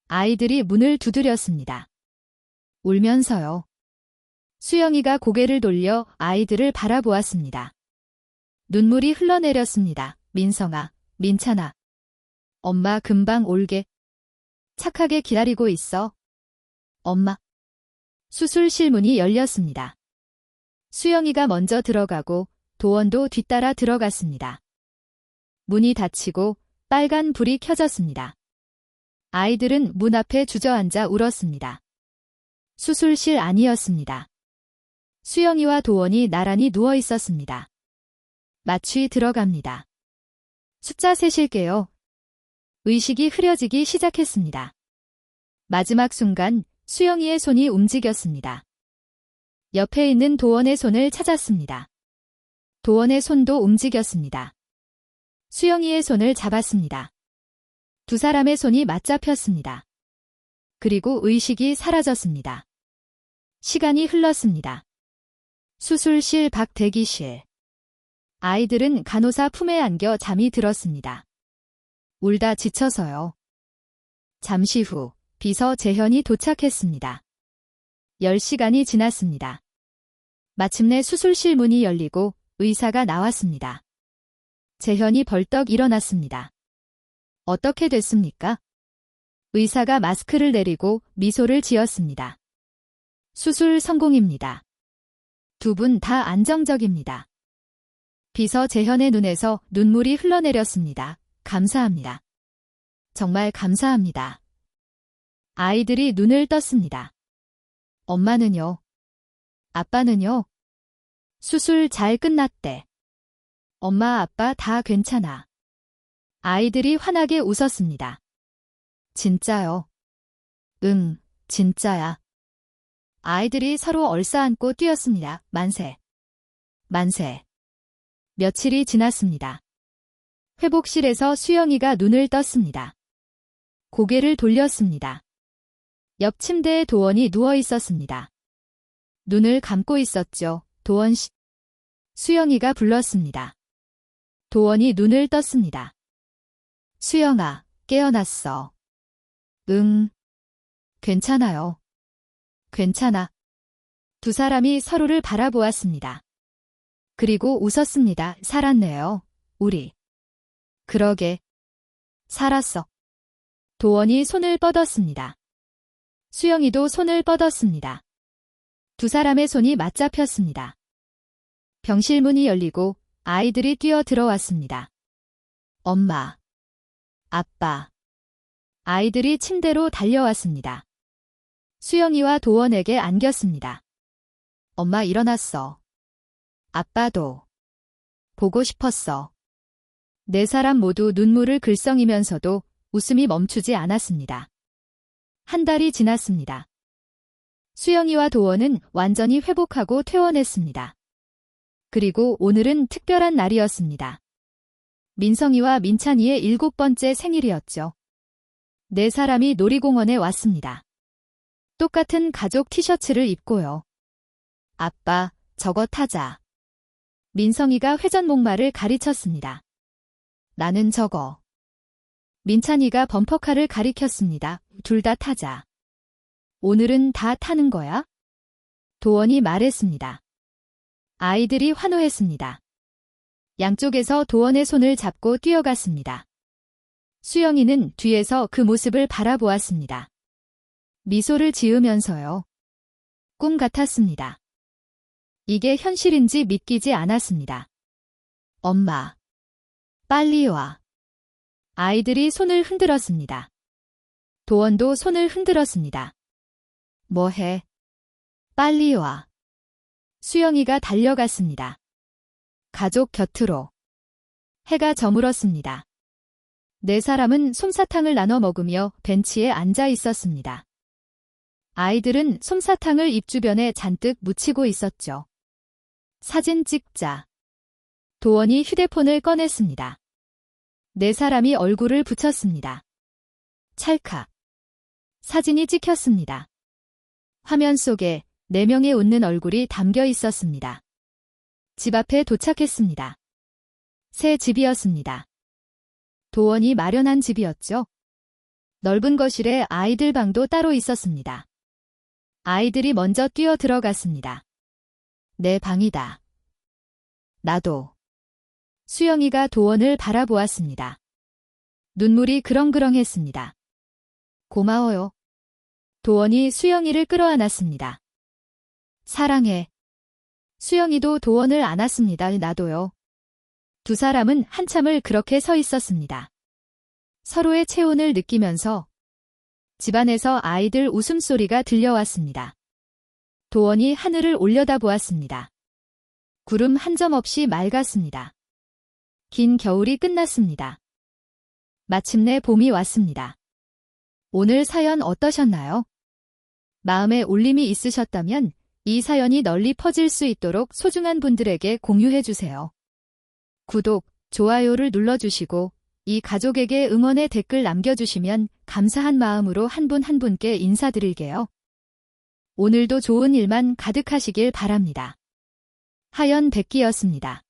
아이들이 문을 두드렸습니다. 울면서요. 수영이가 고개를 돌려 아이들을 바라보았습니다. 눈물이 흘러내렸습니다. 민성아, 민찬아. 엄마 금방 올게. 착하게 기다리고 있어. 엄마. 수술실 문이 열렸습니다. 수영이가 먼저 들어가고 도원도 뒤따라 들어갔습니다. 문이 닫히고 빨간 불이 켜졌습니다. 아이들은 문 앞에 주저앉아 울었습니다. 수술실 안이었습니다. 수영이와 도원이 나란히 누워 있었습니다. 마취 들어갑니다. 숫자 세실게요. 의식이 흐려지기 시작했습니다. 마지막 순간 수영이의 손이 움직였습니다. 옆에 있는 도원의 손을 찾았습니다. 도원의 손도 움직였습니다. 수영이의 손을 잡았습니다. 두 사람의 손이 맞잡혔습니다. 그리고 의식이 사라졌습니다. 시간이 흘렀습니다. 수술실 밖 대기실. 아이들은 간호사 품에 안겨 잠이 들었습니다. 울다 지쳐서요. 잠시 후 비서 재현이 도착했습니다. 10시간이 지났습니다. 마침내 수술실 문이 열리고 의사가 나왔습니다. 재현이 벌떡 일어났습니다. 어떻게 됐습니까? 의사가 마스크를 내리고 미소를 지었습니다. 수술 성공입니다. 두 분 다 안정적입니다. 비서 재현의 눈에서 눈물이 흘러내렸습니다. 감사합니다. 정말 감사합니다. 아이들이 눈을 떴습니다. 엄마는요? 아빠는요? 수술 잘 끝났대. 엄마, 아빠 다 괜찮아. 아이들이 환하게 웃었습니다. 진짜요? 응, 진짜야. 아이들이 서로 얼싸안고 뛰었습니다. 만세. 만세. 며칠이 지났습니다. 회복실에서 수영이가 눈을 떴습니다. 고개를 돌렸습니다. 옆 침대에 도원이 누워 있었습니다. 눈을 감고 있었죠. 도원 씨. 수영이가 불렀습니다. 도원이 눈을 떴습니다. 수영아, 깨어났어. 응. 괜찮아요. 괜찮아. 두 사람이 서로를 바라보았습니다. 그리고 웃었습니다. 살았네요. 우리. 그러게. 살았어. 도원이 손을 뻗었습니다. 수영이도 손을 뻗었습니다. 두 사람의 손이 맞잡혔습니다. 병실 문이 열리고 아이들이 뛰어 들어왔습니다. 엄마. 아빠. 아이들이 침대로 달려왔습니다. 수영이와 도원에게 안겼습니다. 엄마 일어났어. 아빠도. 보고 싶었어. 네 사람 모두 눈물을 글썽이면서도 웃음이 멈추지 않았습니다. 한 달이 지났습니다. 수영이와 도원은 완전히 회복하고 퇴원했습니다. 그리고 오늘은 특별한 날이었습니다. 민성이와 민찬이의 7번째 생일이었죠. 네 사람이 놀이공원에 왔습니다. 똑같은 가족 티셔츠를 입고요. 아빠, 저거 타자. 민성이가 회전목마를 가리쳤습니다. 나는 저거. 민찬이가 범퍼카를 가리켰습니다. 둘 다 타자. 오늘은 다 타는 거야? 도원이 말했습니다. 아이들이 환호했습니다. 양쪽에서 도원의 손을 잡고 뛰어갔습니다. 수영이는 뒤에서 그 모습을 바라보았습니다. 미소를 지으면서요. 꿈 같았습니다. 이게 현실인지 믿기지 않았습니다. 엄마. 빨리 와. 아이들이 손을 흔들었습니다. 도원도 손을 흔들었습니다. 뭐해? 빨리 와. 수영이가 달려갔습니다. 가족 곁으로. 해가 저물었습니다. 네 사람은 솜사탕을 나눠 먹으며 벤치에 앉아 있었습니다. 아이들은 솜사탕을 입 주변에 잔뜩 묻히고 있었죠. 사진 찍자. 도원이 휴대폰을 꺼냈습니다. 네 사람이 얼굴을 붙였습니다. 찰칵. 사진이 찍혔습니다. 화면 속에 4명의 웃는 얼굴이 담겨 있었습니다. 집 앞에 도착했습니다. 새 집이었습니다. 도원이 마련한 집이었죠. 넓은 거실에 아이들 방도 따로 있었습니다. 아이들이 먼저 뛰어 들어갔습니다. 내 방이다. 나도. 수영이가 도원을 바라보았습니다. 눈물이 그렁그렁했습니다. 고마워요. 도원이 수영이를 끌어안았습니다. 사랑해. 수영이도 도원을 안았습니다. 나도요. 두 사람은 한참을 그렇게 서 있었습니다. 서로의 체온을 느끼면서 집안에서 아이들 웃음소리가 들려왔습니다. 도원이 하늘을 올려다보았습니다. 구름 한 점 없이 맑았습니다. 긴 겨울이 끝났습니다. 마침내 봄이 왔습니다. 오늘 사연 어떠셨나요? 마음에 울림이 있으셨다면 이 사연이 널리 퍼질 수 있도록 소중한 분들에게 공유해주세요. 구독, 좋아요를 눌러주시고 이 가족에게 응원의 댓글 남겨주시면 감사한 마음으로 한 분 한 분께 인사드릴게요. 오늘도 좋은 일만 가득하시길 바랍니다. 하연백기였습니다.